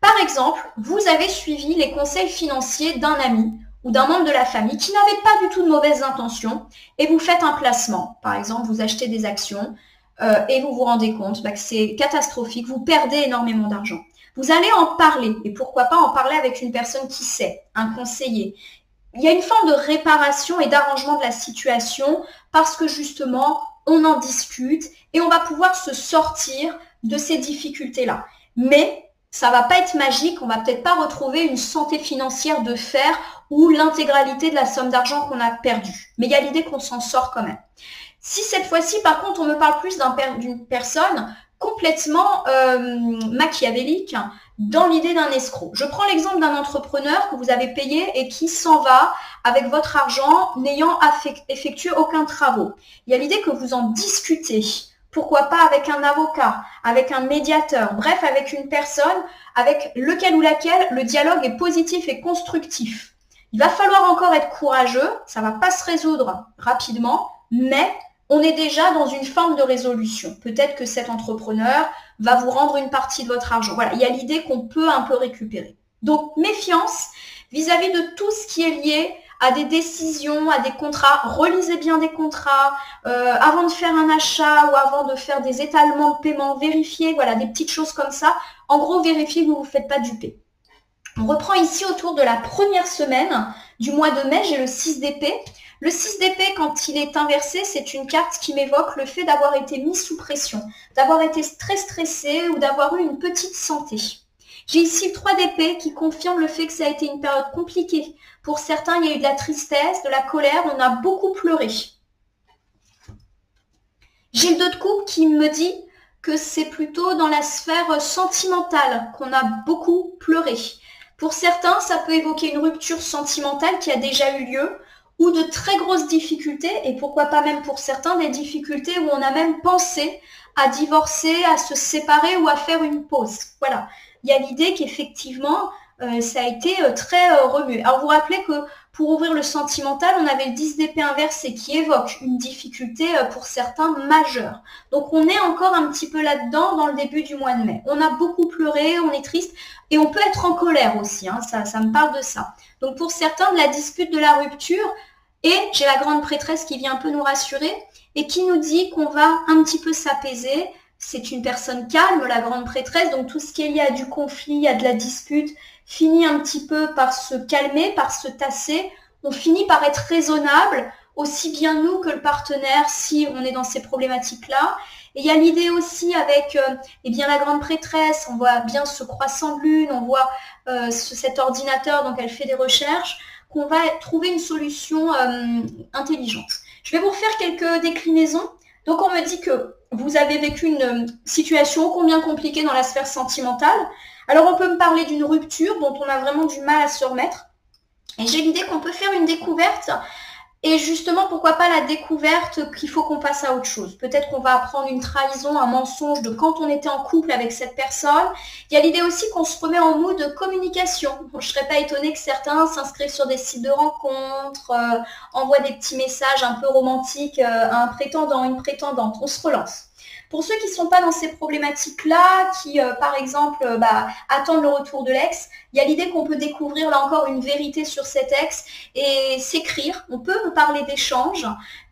Par exemple, vous avez suivi les conseils financiers d'un ami ou d'un membre de la famille qui n'avait pas du tout de mauvaises intentions et vous faites un placement. Par exemple, vous achetez des actions et vous vous rendez compte que c'est catastrophique, vous perdez énormément d'argent. Vous allez en parler, et pourquoi pas en parler avec une personne qui sait, un conseiller. Il y a une forme de réparation et d'arrangement de la situation parce que justement, on en discute et on va pouvoir se sortir de ces difficultés-là. Mais ça va pas être magique, on va peut-être pas retrouver une santé financière de fer ou l'intégralité de la somme d'argent qu'on a perdue. Mais il y a l'idée qu'on s'en sort quand même. Si cette fois-ci, par contre, on me parle plus d'une personne complètement machiavélique dans l'idée d'un escroc. Je prends l'exemple d'un entrepreneur que vous avez payé et qui s'en va avec votre argent n'ayant effectué aucun travaux. Il y a l'idée que vous en discutez. Pourquoi pas avec un avocat, avec un médiateur, bref, avec une personne avec lequel ou laquelle le dialogue est positif et constructif. Il va falloir encore être courageux, ça ne va pas se résoudre rapidement, mais on est déjà dans une forme de résolution. Peut-être que cet entrepreneur va vous rendre une partie de votre argent. Voilà, il y a l'idée qu'on peut un peu récupérer. Donc, méfiance vis-à-vis de tout ce qui est lié à des décisions, à des contrats. Relisez bien des contrats avant de faire un achat ou avant de faire des étalements de paiement. Vérifiez, voilà, des petites choses comme ça. En gros, vérifiez que vous ne vous faites pas duper. On reprend ici autour de la première semaine du mois de mai, j'ai le 6 d'épée. Le 6 d'épée, quand il est inversé, c'est une carte qui m'évoque le fait d'avoir été mis sous pression, d'avoir été très stressé ou d'avoir eu une petite santé. J'ai ici le 3 d'épée qui confirme le fait que ça a été une période compliquée. Pour certains, il y a eu de la tristesse, de la colère, on a beaucoup pleuré. J'ai le 2 de coupe qui me dit que c'est plutôt dans la sphère sentimentale qu'on a beaucoup pleuré. Pour certains, ça peut évoquer une rupture sentimentale qui a déjà eu lieu ou de très grosses difficultés, et pourquoi pas même pour certains des difficultés où on a même pensé à divorcer, à se séparer ou à faire une pause. Voilà, il y a l'idée qu'effectivement, ça a été très remué. Alors vous rappelez que pour ouvrir le sentimental, on avait le 10 d'épée inversé qui évoque une difficulté pour certains majeure. Donc on est encore un petit peu là-dedans dans le début du mois de mai. On a beaucoup pleuré, on est triste et on peut être en colère aussi, hein, ça me parle de ça. Donc pour certains, de la dispute, de la rupture, et j'ai la grande prêtresse qui vient un peu nous rassurer et qui nous dit qu'on va un petit peu s'apaiser. C'est une personne calme, la grande prêtresse, donc tout ce qui est lié à du conflit, à de la dispute, finit un petit peu par se calmer, par se tasser. On finit par être raisonnable, aussi bien nous que le partenaire, si on est dans ces problématiques-là. Et il y a l'idée aussi avec eh bien, la grande prêtresse, on voit bien ce croissant de lune, on voit cet ordinateur, donc elle fait des recherches, qu'on va trouver une solution intelligente. Je vais vous refaire quelques déclinaisons. Donc on me dit que vous avez vécu une situation combien compliquée dans la sphère sentimentale. Alors on peut me parler d'une rupture dont on a vraiment du mal à se remettre. Et j'ai l'idée qu'on peut faire une découverte. Et justement, pourquoi pas la découverte qu'il faut qu'on passe à autre chose. Peut-être qu'on va apprendre une trahison, un mensonge de quand on était en couple avec cette personne. Il y a l'idée aussi qu'on se remet en mode de communication. Bon, je ne serais pas étonnée que certains s'inscrivent sur des sites de rencontres, envoient des petits messages un peu romantiques à un prétendant, une prétendante. On se relance. Pour ceux qui ne sont pas dans ces problématiques-là, qui, par exemple, attendent le retour de l'ex, il y a l'idée qu'on peut découvrir, là encore, une vérité sur cet ex et s'écrire. On peut parler d'échanges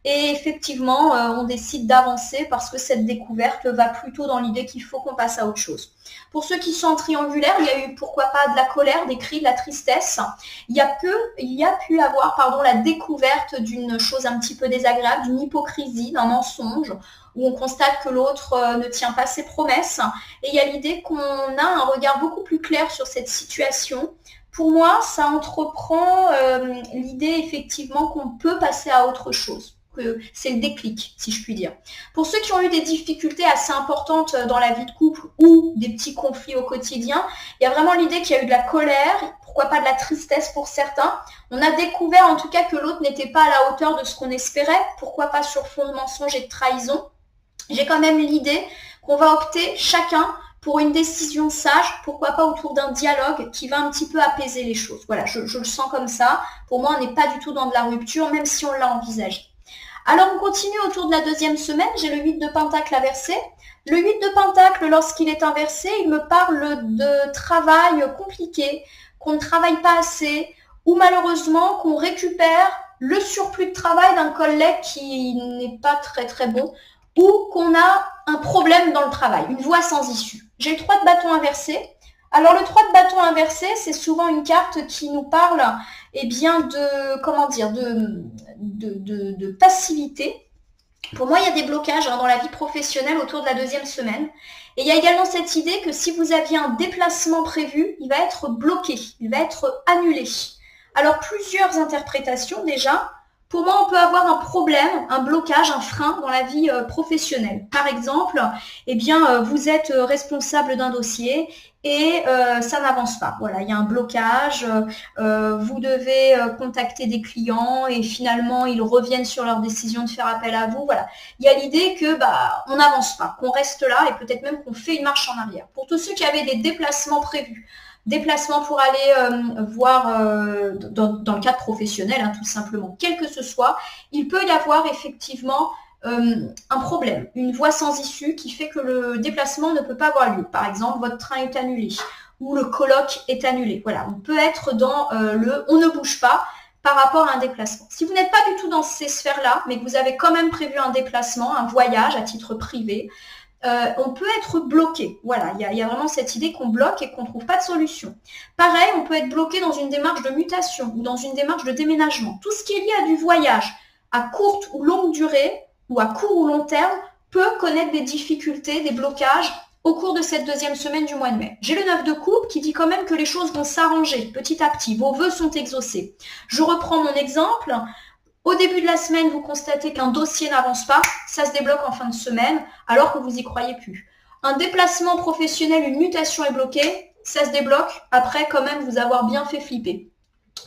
et effectivement, on décide d'avancer parce que cette découverte va plutôt dans l'idée qu'il faut qu'on passe à autre chose. Pour ceux qui sont en triangulaire, il y a eu, pourquoi pas, de la colère, des cris, de la tristesse. Il y a pu avoir la découverte d'une chose un petit peu désagréable, d'une hypocrisie, d'un mensonge, où on constate que l'autre ne tient pas ses promesses. Et il y a l'idée qu'on a un regard beaucoup plus clair sur cette situation. Pour moi, ça entreprend l'idée effectivement qu'on peut passer à autre chose. Que c'est le déclic, si je puis dire. Pour ceux qui ont eu des difficultés assez importantes dans la vie de couple ou des petits conflits au quotidien, il y a vraiment l'idée qu'il y a eu de la colère, pourquoi pas de la tristesse pour certains. On a découvert en tout cas que l'autre n'était pas à la hauteur de ce qu'on espérait, pourquoi pas sur fond de mensonge et de trahison. J'ai quand même l'idée qu'on va opter chacun pour une décision sage, pourquoi pas autour d'un dialogue qui va un petit peu apaiser les choses. Voilà, je le sens comme ça. Pour moi, on n'est pas du tout dans de la rupture, même si on l'a envisagé. Alors, on continue autour de la deuxième semaine. J'ai le 8 de Pentacle inversé. Le 8 de Pentacle, lorsqu'il est inversé, il me parle de travail compliqué, qu'on ne travaille pas assez, ou malheureusement qu'on récupère le surplus de travail d'un collègue qui n'est pas très très bon, ou qu'on a un problème dans le travail, une voie sans issue. J'ai le 3 de bâton inversé. Alors le 3 de bâton inversé, c'est souvent une carte qui nous parle de passivité. Pour moi, il y a des blocages dans la vie professionnelle autour de la deuxième semaine. Et il y a également cette idée que si vous aviez un déplacement prévu, il va être bloqué, il va être annulé. Alors plusieurs interprétations déjà. Pour moi, on peut avoir un problème, un blocage, un frein dans la vie professionnelle. Par exemple, vous êtes responsable d'un dossier et ça n'avance pas. Voilà, il y a un blocage, vous devez contacter des clients et finalement, ils reviennent sur leur décision de faire appel à vous. Voilà, il y a l'idée que on n'avance pas, qu'on reste là et peut-être même qu'on fait une marche en arrière. Pour tous ceux qui avaient des déplacements prévus, déplacement pour aller voir dans le cadre professionnel, tout simplement, quel que ce soit, il peut y avoir effectivement un problème, une voie sans issue qui fait que le déplacement ne peut pas avoir lieu. Par exemple, votre train est annulé ou le colloque est annulé. Voilà, on peut être dans le « on ne bouge pas » par rapport à un déplacement. Si vous n'êtes pas du tout dans ces sphères-là, mais que vous avez quand même prévu un déplacement, un voyage à titre privé, on peut être bloqué. Voilà, il y a vraiment cette idée qu'on bloque et qu'on ne trouve pas de solution. Pareil, on peut être bloqué dans une démarche de mutation ou dans une démarche de déménagement. Tout ce qui est lié à du voyage à courte ou longue durée ou à court ou long terme peut connaître des difficultés, des blocages au cours de cette deuxième semaine du mois de mai. J'ai le 9 de coupe qui dit quand même que les choses vont s'arranger petit à petit. Vos vœux sont exaucés. Je reprends mon exemple. Au début de la semaine, vous constatez qu'un dossier n'avance pas, ça se débloque en fin de semaine, alors que vous n'y croyez plus. Un déplacement professionnel, une mutation est bloquée, ça se débloque après quand même vous avoir bien fait flipper.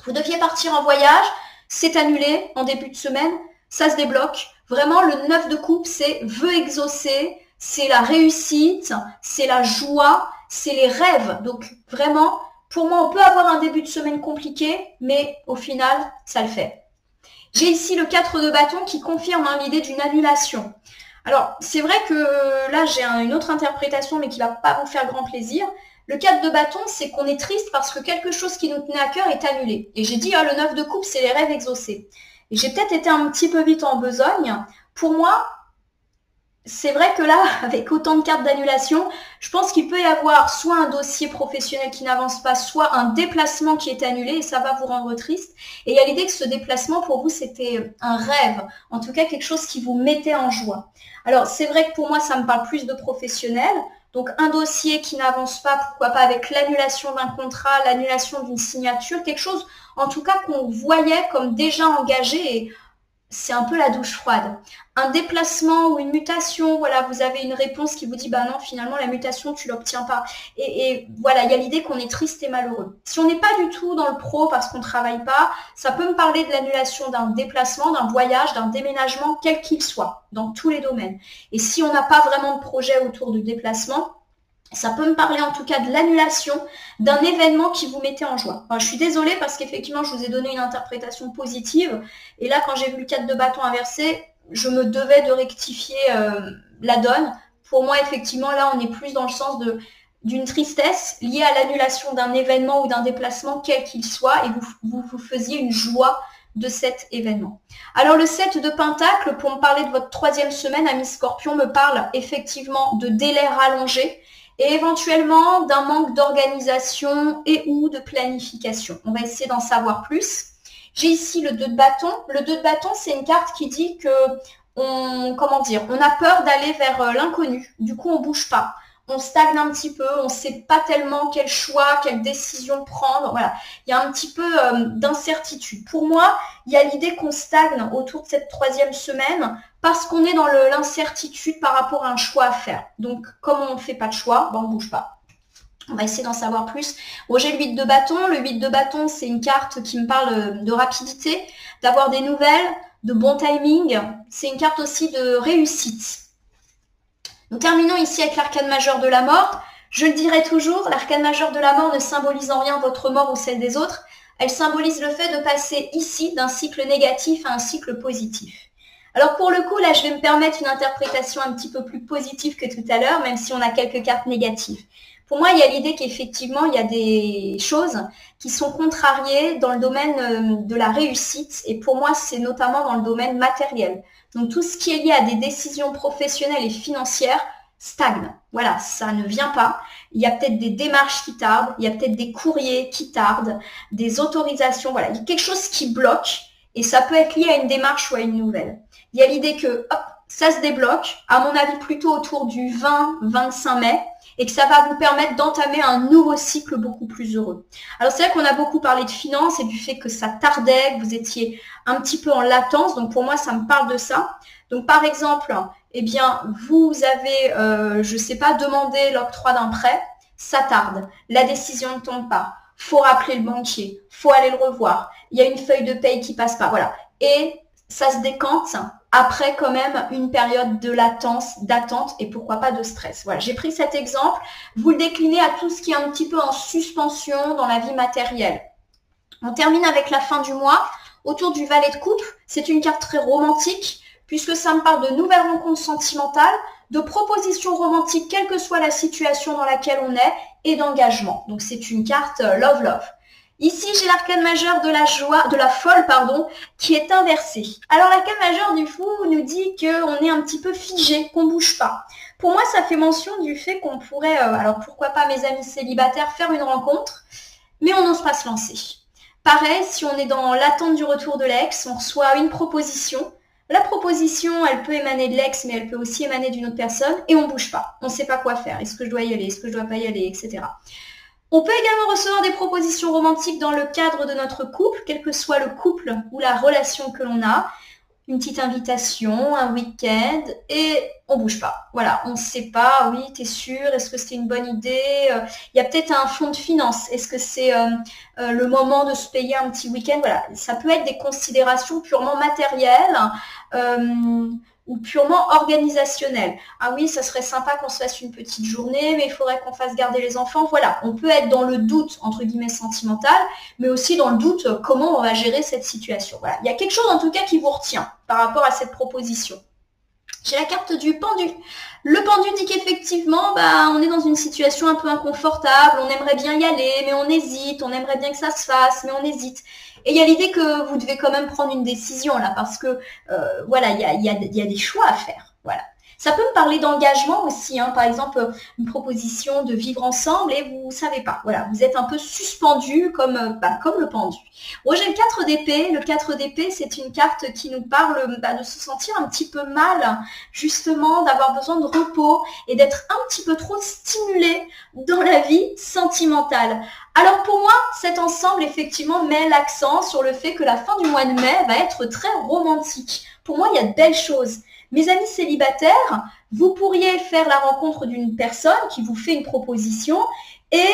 Vous deviez partir en voyage, c'est annulé en début de semaine, ça se débloque. Vraiment, le 9 de coupe, c'est vœux exaucés, c'est la réussite, c'est la joie, c'est les rêves. Donc vraiment, pour moi, on peut avoir un début de semaine compliqué, mais au final, ça le fait. J'ai ici le 4 de bâton qui confirme l'idée d'une annulation. Alors, c'est vrai que là, j'ai une autre interprétation, mais qui ne va pas vous faire grand plaisir. Le 4 de bâton, c'est qu'on est triste parce que quelque chose qui nous tenait à cœur est annulé. Et j'ai dit, le 9 de coupe, c'est les rêves exaucés. Et j'ai peut-être été un petit peu vite en besogne. Pour moi, c'est vrai que là, avec autant de cartes d'annulation, je pense qu'il peut y avoir soit un dossier professionnel qui n'avance pas, soit un déplacement qui est annulé et ça va vous rendre triste. Et il y a l'idée que ce déplacement, pour vous, c'était un rêve, en tout cas quelque chose qui vous mettait en joie. Alors, c'est vrai que pour moi, ça me parle plus de professionnel. Donc, un dossier qui n'avance pas, pourquoi pas avec l'annulation d'un contrat, l'annulation d'une signature, quelque chose, en tout cas, qu'on voyait comme déjà engagé et c'est un peu la douche froide. Un déplacement ou une mutation, voilà, vous avez une réponse qui vous dit, bah non, finalement, la mutation, tu l'obtiens pas. Et voilà, il y a l'idée qu'on est triste et malheureux. Si on n'est pas du tout dans le pro parce qu'on ne travaille pas, ça peut me parler de l'annulation d'un déplacement, d'un voyage, d'un déménagement, quel qu'il soit, dans tous les domaines. Et si on n'a pas vraiment de projet autour du déplacement, ça peut me parler en tout cas de l'annulation d'un événement qui vous mettait en joie. Enfin, je suis désolée parce qu'effectivement, je vous ai donné une interprétation positive. Et là, quand j'ai vu le 4 de bâton inversé, je me devais de rectifier la donne. Pour moi, effectivement, là, on est plus dans le sens d'une tristesse liée à l'annulation d'un événement ou d'un déplacement, quel qu'il soit, et vous faisiez une joie de cet événement. Alors le 7 de Pentacle, pour me parler de votre troisième semaine, ami Scorpion, me parle effectivement de délais rallongés et éventuellement d'un manque d'organisation et ou de planification. On va essayer d'en savoir plus. J'ai ici le 2 de bâton. Le 2 de bâton, c'est une carte qui dit que on a peur d'aller vers l'inconnu. Du coup, on ne bouge pas. On stagne un petit peu, on ne sait pas tellement quel choix, quelle décision prendre. Voilà, il y a un petit peu d'incertitude. Pour moi, il y a l'idée qu'on stagne autour de cette troisième semaine parce qu'on est dans l'incertitude par rapport à un choix à faire. Donc, comme on ne fait pas de choix, on ne bouge pas. On va essayer d'en savoir plus. Bon, j'ai le 8 de bâton. Le 8 de bâton, c'est une carte qui me parle de rapidité, d'avoir des nouvelles, de bon timing. C'est une carte aussi de réussite. Nous terminons ici avec l'arcane majeure de la mort. Je le dirai toujours, l'arcane majeure de la mort ne symbolise en rien votre mort ou celle des autres. Elle symbolise le fait de passer ici d'un cycle négatif à un cycle positif. Alors pour le coup, là, je vais me permettre une interprétation un petit peu plus positive que tout à l'heure, même si on a quelques cartes négatives. Pour moi, il y a l'idée qu'effectivement, il y a des choses qui sont contrariées dans le domaine de la réussite. Et pour moi, c'est notamment dans le domaine matériel. Donc, tout ce qui est lié à des décisions professionnelles et financières stagne. Voilà, ça ne vient pas. Il y a peut-être des démarches qui tardent, il y a peut-être des courriers qui tardent, des autorisations. Voilà, il y a quelque chose qui bloque et ça peut être lié à une démarche ou à une nouvelle. Il y a l'idée que, hop, ça se débloque, à mon avis plutôt autour du 20-25 mai, et que ça va vous permettre d'entamer un nouveau cycle beaucoup plus heureux. Alors c'est vrai qu'on a beaucoup parlé de finances et du fait que ça tardait, que vous étiez un petit peu en latence, donc pour moi ça me parle de ça. Donc par exemple, eh bien vous avez, je sais pas, demandé l'octroi d'un prêt, ça tarde, la décision ne tombe pas, faut rappeler le banquier, faut aller le revoir, il y a une feuille de paye qui passe pas, voilà. Et ça se décante après quand même une période de latence, d'attente et pourquoi pas de stress. Voilà, j'ai pris cet exemple. Vous le déclinez à tout ce qui est un petit peu en suspension dans la vie matérielle. On termine avec la fin du mois. Autour du valet de coupe, c'est une carte très romantique puisque ça me parle de nouvelles rencontres sentimentales, de propositions romantiques, quelle que soit la situation dans laquelle on est, et d'engagement. Donc c'est une carte Love Love. Ici, j'ai l'arcane majeur de la joie, de la folle, pardon, qui est inversée. Alors l'arcane majeur du fou nous dit qu'on est un petit peu figé, qu'on bouge pas. Pour moi, ça fait mention du fait qu'on pourrait, alors pourquoi pas mes amis célibataires, faire une rencontre, mais on n'ose pas se lancer. Pareil, si on est dans l'attente du retour de l'ex, on reçoit une proposition. La proposition, elle peut émaner de l'ex, mais elle peut aussi émaner d'une autre personne, et on bouge pas. On ne sait pas quoi faire. Est-ce que je dois y aller? Est-ce que je dois pas y aller? Etc. On peut également recevoir des propositions romantiques dans le cadre de notre couple, quel que soit le couple ou la relation que l'on a. Une petite invitation, un week-end, et on bouge pas. Voilà, on ne sait pas, oui, t'es sûr, est-ce que c'est une bonne idée? Il y a peut-être un fonds de finance, est-ce que c'est le moment de se payer un petit week-end? Voilà, ça peut être des considérations purement matérielles, ou purement organisationnel. Ah oui, ça serait sympa qu'on se fasse une petite journée, mais il faudrait qu'on fasse garder les enfants. Voilà, on peut être dans le doute, entre guillemets, sentimental, mais aussi dans le doute comment on va gérer cette situation. Voilà, il y a quelque chose en tout cas qui vous retient par rapport à cette proposition. J'ai la carte du pendu. Le pendu dit qu'effectivement, on est dans une situation un peu inconfortable, on aimerait bien y aller, mais on hésite, on aimerait bien que ça se fasse, mais on hésite. Et il y a l'idée que vous devez quand même prendre une décision là, parce que voilà, il y a des choix à faire. Voilà. Ça peut me parler d'engagement aussi, hein, par exemple une proposition de vivre ensemble et vous ne savez pas. Voilà, vous êtes un peu suspendu comme le pendu. Bon, j'ai le 4 d'épée. Le 4 d'épée, c'est une carte qui nous parle de se sentir un petit peu mal, justement, d'avoir besoin de repos et d'être un petit peu trop stimulé dans la vie sentimentale. Alors pour moi, cet ensemble, effectivement, met l'accent sur le fait que la fin du mois de mai va être très romantique. Pour moi, il y a de belles choses. Mes amis célibataires, vous pourriez faire la rencontre d'une personne qui vous fait une proposition et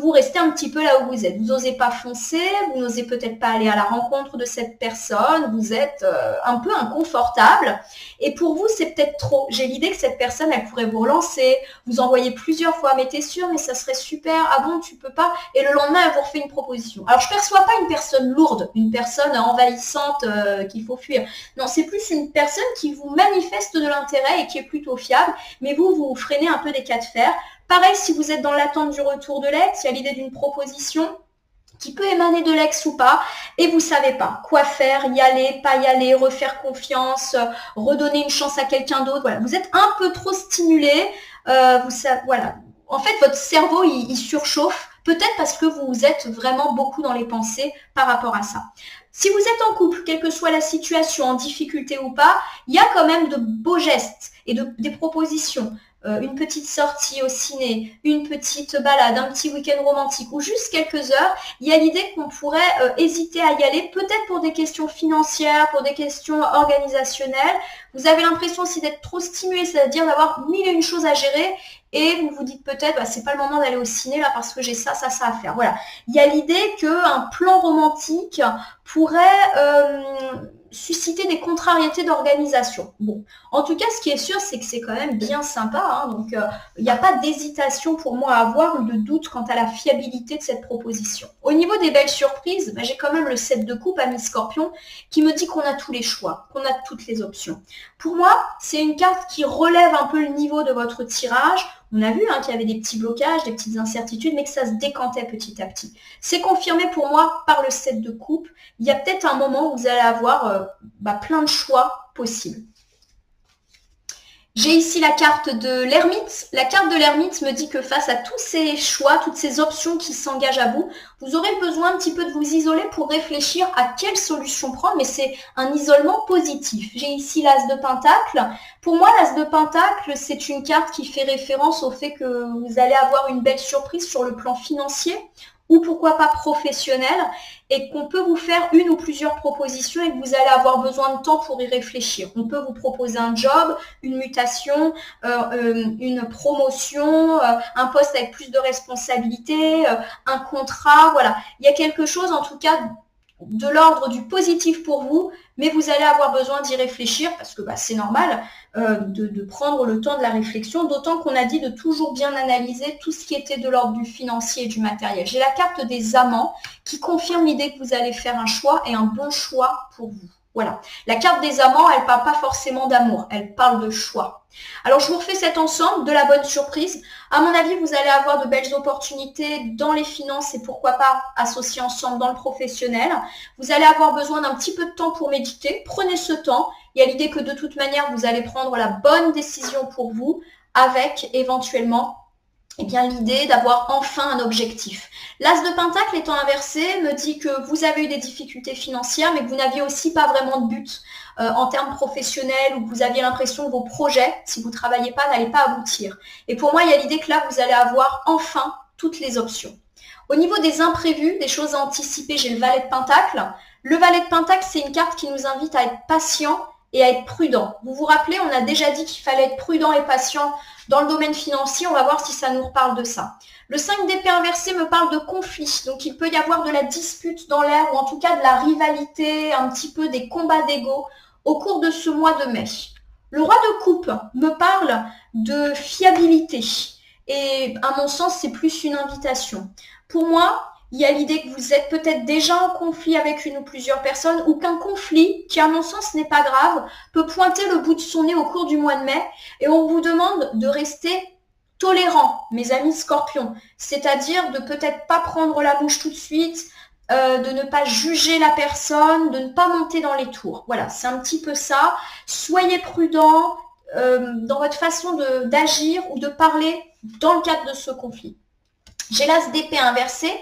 vous restez un petit peu là où vous êtes. Vous n'osez pas foncer, vous n'osez peut-être pas aller à la rencontre de cette personne, vous êtes un peu inconfortable et pour vous, c'est peut-être trop. J'ai l'idée que cette personne, elle pourrait vous relancer, vous envoyer plusieurs fois, mais t'es sûr, mais ça serait super, ah bon, tu peux pas? Et le lendemain, elle vous refait une proposition. Alors, je ne perçois pas une personne lourde, une personne envahissante qu'il faut fuir. Non, c'est plus une personne qui vous manifeste de l'intérêt et qui est plutôt fiable, mais vous freinez un peu des cas de fer. Pareil, si vous êtes dans l'attente du retour de l'ex, il y a l'idée d'une proposition qui peut émaner de l'ex ou pas, et vous ne savez pas quoi faire, y aller, pas y aller, refaire confiance, redonner une chance à quelqu'un d'autre. Voilà, vous êtes un peu trop stimulé. Voilà. En fait, votre cerveau, il surchauffe, peut-être parce que vous êtes vraiment beaucoup dans les pensées par rapport à ça. Si vous êtes en couple, quelle que soit la situation, en difficulté ou pas, il y a quand même de beaux gestes et des propositions. Une petite sortie au ciné, une petite balade, un petit week-end romantique ou juste quelques heures, il y a l'idée qu'on pourrait hésiter à y aller, peut-être pour des questions financières, pour des questions organisationnelles. Vous avez l'impression aussi d'être trop stimulé, c'est-à-dire d'avoir mille et une choses à gérer et vous vous dites peut-être c'est pas le moment d'aller au ciné là parce que j'ai ça à faire. Voilà. Il y a l'idée qu'un plan romantique pourrait susciter des contrariétés d'organisation. Bon, en tout cas, ce qui est sûr, c'est que c'est quand même bien sympa. Hein, donc, il n'y a pas d'hésitation pour moi à avoir ou de doute quant à la fiabilité de cette proposition. Au niveau des belles surprises, j'ai quand même le 7 de coupe à mi-scorpion qui me dit qu'on a tous les choix, qu'on a toutes les options. Pour moi, c'est une carte qui relève un peu le niveau de votre tirage. On a vu qu'il y avait des petits blocages, des petites incertitudes, mais que ça se décantait petit à petit. C'est confirmé pour moi par le 7 de coupe. Il y a peut-être un moment où vous allez avoir plein de choix possibles. J'ai ici la carte de l'ermite. La carte de l'ermite me dit que face à tous ces choix, toutes ces options qui s'engagent à vous, vous aurez besoin un petit peu de vous isoler pour réfléchir à quelle solution prendre, mais c'est un isolement positif. J'ai ici l'as de pentacle. Pour moi, l'as de pentacle, c'est une carte qui fait référence au fait que vous allez avoir une belle surprise sur le plan financier ou pourquoi pas professionnel, et qu'on peut vous faire une ou plusieurs propositions et que vous allez avoir besoin de temps pour y réfléchir. On peut vous proposer un job, une mutation, une promotion, un poste avec plus de responsabilités, un contrat, voilà. Il y a quelque chose en tout cas de l'ordre du positif pour vous, mais vous allez avoir besoin d'y réfléchir parce que c'est normal de prendre le temps de la réflexion, d'autant qu'on a dit de toujours bien analyser tout ce qui était de l'ordre du financier et du matériel. J'ai la carte des amants qui confirme l'idée que vous allez faire un choix et un bon choix pour vous. Voilà. La carte des amants, elle parle pas forcément d'amour, elle parle de choix. Alors, je vous refais cet ensemble de la bonne surprise. À mon avis, vous allez avoir de belles opportunités dans les finances et pourquoi pas associer ensemble dans le professionnel. Vous allez avoir besoin d'un petit peu de temps pour méditer. Prenez ce temps. Il y a l'idée que de toute manière, vous allez prendre la bonne décision pour vous avec éventuellement l'idée d'avoir enfin un objectif. L'As de Pentacle étant inversé me dit que vous avez eu des difficultés financières, mais que vous n'aviez aussi pas vraiment de but en termes professionnels ou que vous aviez l'impression que vos projets, si vous ne travaillez pas, n'allaient pas aboutir. Et pour moi, il y a l'idée que là, vous allez avoir enfin toutes les options. Au niveau des imprévus, des choses à anticiper, j'ai le Valet de Pentacle. Le Valet de Pentacle, c'est une carte qui nous invite à être patient et à être prudent. Vous vous rappelez, on a déjà dit qu'il fallait être prudent et patient dans le domaine financier. On va voir si ça nous reparle de ça. Le 5 d'épée inversé me parle de conflit. Donc, il peut y avoir de la dispute dans l'air ou en tout cas de la rivalité, un petit peu des combats d'ego au cours de ce mois de mai. Le roi de coupe me parle de fiabilité. Et à mon sens, c'est plus une invitation. Pour moi, il y a l'idée que vous êtes peut-être déjà en conflit avec une ou plusieurs personnes ou qu'un conflit, qui à mon sens n'est pas grave, peut pointer le bout de son nez au cours du mois de mai et on vous demande de rester tolérant, mes amis scorpions. C'est-à-dire de peut-être pas prendre la mouche tout de suite, de ne pas juger la personne, de ne pas monter dans les tours. Voilà, c'est un petit peu ça. Soyez prudents dans votre façon d'agir ou de parler dans le cadre de ce conflit. J'ai l'As d'épée inversé.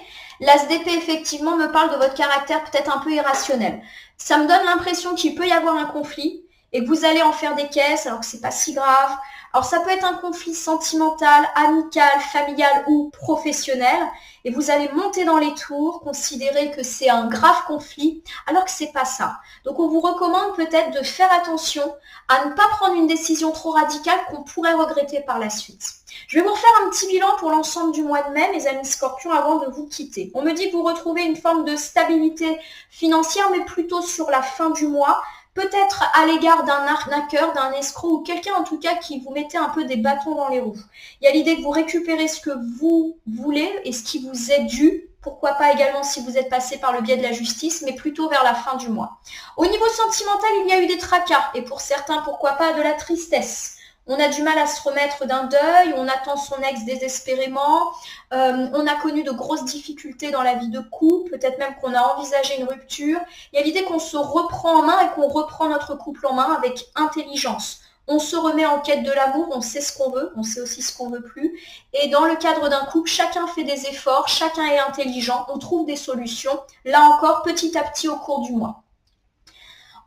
L'As d'épée, effectivement, me parle de votre caractère peut-être un peu irrationnel. Ça me donne l'impression qu'il peut y avoir un conflit et que vous allez en faire des caisses alors que c'est pas si grave. Alors, ça peut être un conflit sentimental, amical, familial ou professionnel et vous allez monter dans les tours, considérer que c'est un grave conflit alors que c'est pas ça. Donc, on vous recommande peut-être de faire attention à ne pas prendre une décision trop radicale qu'on pourrait regretter par la suite. Je vais vous refaire un petit bilan pour l'ensemble du mois de mai, mes amis scorpions, avant de vous quitter. On me dit que vous retrouvez une forme de stabilité financière, mais plutôt sur la fin du mois, peut-être à l'égard d'un arnaqueur, d'un escroc ou quelqu'un en tout cas qui vous mettait un peu des bâtons dans les roues. Il y a l'idée que vous récupérez ce que vous voulez et ce qui vous est dû. Pourquoi pas également si vous êtes passé par le biais de la justice, mais plutôt vers la fin du mois. Au niveau sentimental, il y a eu des tracas et pour certains, pourquoi pas de la tristesse. On a du mal à se remettre d'un deuil, on attend son ex désespérément, on a connu de grosses difficultés dans la vie de couple, peut-être même qu'on a envisagé une rupture. Il y a l'idée qu'on se reprend en main et qu'on reprend notre couple en main avec intelligence. On se remet en quête de l'amour, on sait ce qu'on veut, on sait aussi ce qu'on veut plus. Et dans le cadre d'un couple, chacun fait des efforts, chacun est intelligent, on trouve des solutions, là encore, petit à petit au cours du mois.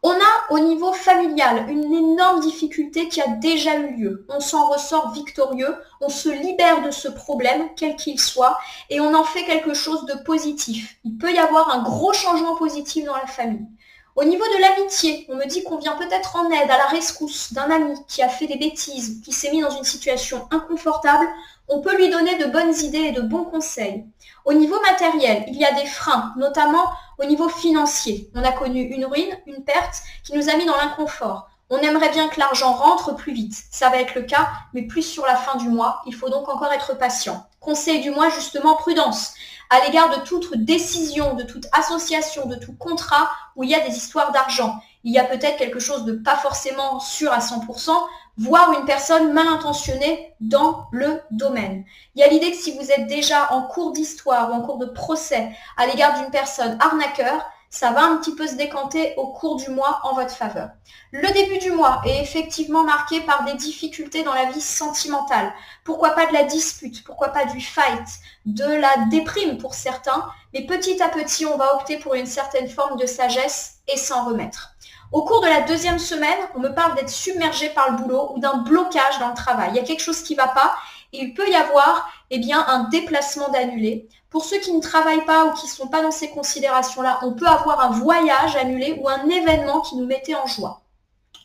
On a au niveau familial une énorme difficulté qui a déjà eu lieu. On s'en ressort victorieux, on se libère de ce problème, quel qu'il soit, et on en fait quelque chose de positif. Il peut y avoir un gros changement positif dans la famille. Au niveau de l'amitié, on me dit qu'on vient peut-être en aide à la rescousse d'un ami qui a fait des bêtises, qui s'est mis dans une situation inconfortable. On peut lui donner de bonnes idées et de bons conseils. Au niveau matériel, il y a des freins, notamment au niveau financier. On a connu une ruine, une perte qui nous a mis dans l'inconfort. On aimerait bien que l'argent rentre plus vite. Ça va être le cas, mais plus sur la fin du mois. Il faut donc encore être patient. Conseil du mois, justement, prudence à l'égard de toute décision, de toute association, de tout contrat où il y a des histoires d'argent. Il y a peut-être quelque chose de pas forcément sûr à 100%, voire une personne mal intentionnée dans le domaine. Il y a l'idée que si vous êtes déjà en cours d'histoire ou en cours de procès à l'égard d'une personne arnaqueur, ça va un petit peu se décanter au cours du mois en votre faveur. Le début du mois est effectivement marqué par des difficultés dans la vie sentimentale. Pourquoi pas de la dispute, pourquoi pas du fight, de la déprime pour certains, mais petit à petit, on va opter pour une certaine forme de sagesse et s'en remettre. Au cours de la deuxième semaine, on me parle d'être submergé par le boulot ou d'un blocage dans le travail. Il y a quelque chose qui ne va pas et il peut y avoir un déplacement d'annulé. Pour ceux qui ne travaillent pas ou qui ne sont pas dans ces considérations-là, on peut avoir un voyage annulé ou un événement qui nous mettait en joie.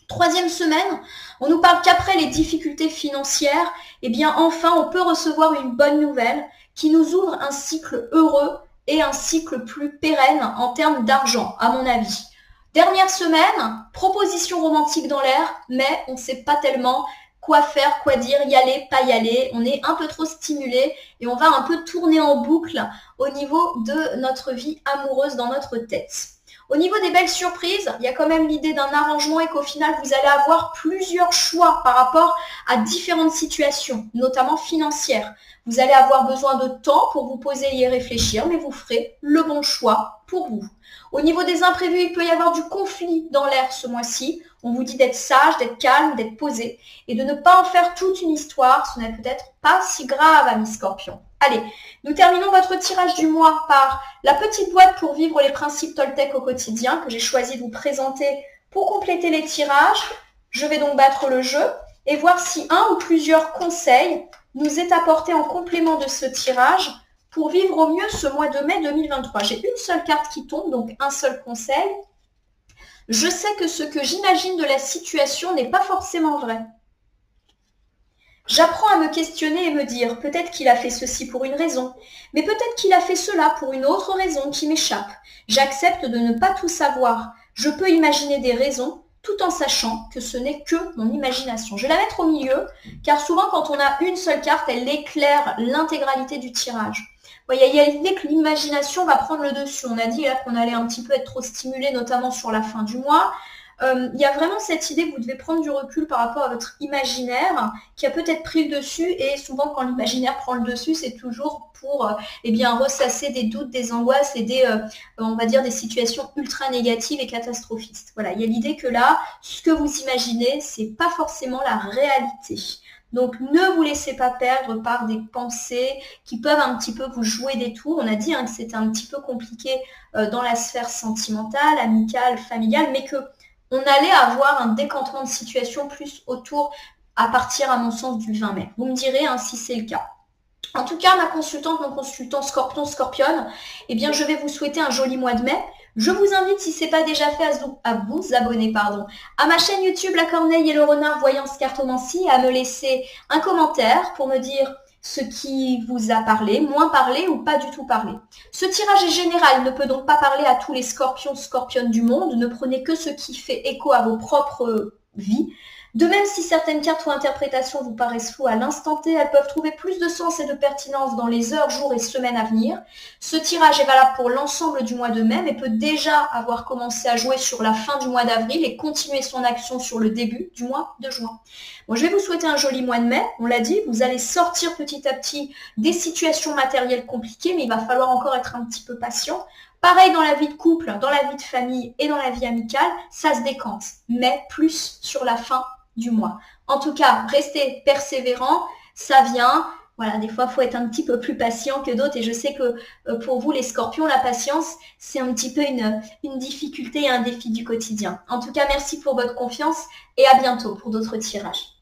Troisième semaine, on nous parle qu'après les difficultés financières, enfin, on peut recevoir une bonne nouvelle qui nous ouvre un cycle heureux et un cycle plus pérenne en termes d'argent, à mon avis. Dernière semaine, proposition romantique dans l'air, mais on ne sait pas tellement quoi faire, quoi dire, y aller, pas y aller. On est un peu trop stimulé et on va un peu tourner en boucle au niveau de notre vie amoureuse dans notre tête. Au niveau des belles surprises, il y a quand même l'idée d'un arrangement et qu'au final, vous allez avoir plusieurs choix par rapport à différentes situations, notamment financières. Vous allez avoir besoin de temps pour vous poser et y réfléchir, mais vous ferez le bon choix pour vous. Au niveau des imprévus, il peut y avoir du conflit dans l'air ce mois-ci. On vous dit d'être sage, d'être calme, d'être posé et de ne pas en faire toute une histoire. Ce n'est peut-être pas si grave, amis Scorpion. Allez, nous terminons votre tirage du mois par la petite boîte pour vivre les principes Toltec au quotidien que j'ai choisi de vous présenter pour compléter les tirages. Je vais donc battre le jeu et voir si un ou plusieurs conseils nous est apporté en complément de ce tirage pour vivre au mieux ce mois de mai 2023. J'ai une seule carte qui tombe, donc un seul conseil. Je sais que ce que j'imagine de la situation n'est pas forcément vrai. J'apprends à me questionner et me dire, peut-être qu'il a fait ceci pour une raison, mais peut-être qu'il a fait cela pour une autre raison qui m'échappe. J'accepte de ne pas tout savoir. Je peux imaginer des raisons, tout en sachant que ce n'est que mon imagination. Je vais la mettre au milieu, car souvent quand on a une seule carte, elle éclaire l'intégralité du tirage. Il y a l'idée que l'imagination va prendre le dessus. On a dit là qu'on allait un petit peu être trop stimulé, notamment sur la fin du mois. Il y a vraiment cette idée que vous devez prendre du recul par rapport à votre imaginaire qui a peut-être pris le dessus, et souvent quand l'imaginaire prend le dessus, c'est toujours pour ressasser des doutes, des angoisses et on va dire des situations ultra négatives et catastrophistes. Voilà, il y a l'idée que là, ce que vous imaginez, c'est pas forcément la réalité. Donc, ne vous laissez pas perdre par des pensées qui peuvent un petit peu vous jouer des tours. On a dit que c'était un petit peu compliqué dans la sphère sentimentale, amicale, familiale, mais que on allait avoir un décantement de situation plus autour, à partir, à mon sens, du 20 mai. Vous me direz si c'est le cas. En tout cas, ma consultante, mon consultant Scorpion, eh bien, je vais vous souhaiter un joli mois de mai. Je vous invite, si ce n'est pas déjà fait, à vous abonner à ma chaîne YouTube La Corneille et le Renard Voyance Cartomancie, et à me laisser un commentaire pour me dire ce qui vous a parlé, moins parlé ou pas du tout parlé. Ce tirage est général, ne peut donc pas parler à tous les scorpionnes du monde. Ne prenez que ce qui fait écho à vos propres vies. De même, si certaines cartes ou interprétations vous paraissent floues à l'instant T, elles peuvent trouver plus de sens et de pertinence dans les heures, jours et semaines à venir. Ce tirage est valable pour l'ensemble du mois de mai, mais peut déjà avoir commencé à jouer sur la fin du mois d'avril et continuer son action sur le début du mois de juin. Bon, je vais vous souhaiter un joli mois de mai. On l'a dit, vous allez sortir petit à petit des situations matérielles compliquées, mais il va falloir encore être un petit peu patient. Pareil dans la vie de couple, dans la vie de famille et dans la vie amicale, ça se décante, mais plus sur la fin du mois. En tout cas, restez persévérants, ça vient. Voilà, des fois, il faut être un petit peu plus patient que d'autres. Et je sais que pour vous, les scorpions, la patience, c'est un petit peu une difficulté et un défi du quotidien. En tout cas, merci pour votre confiance et à bientôt pour d'autres tirages.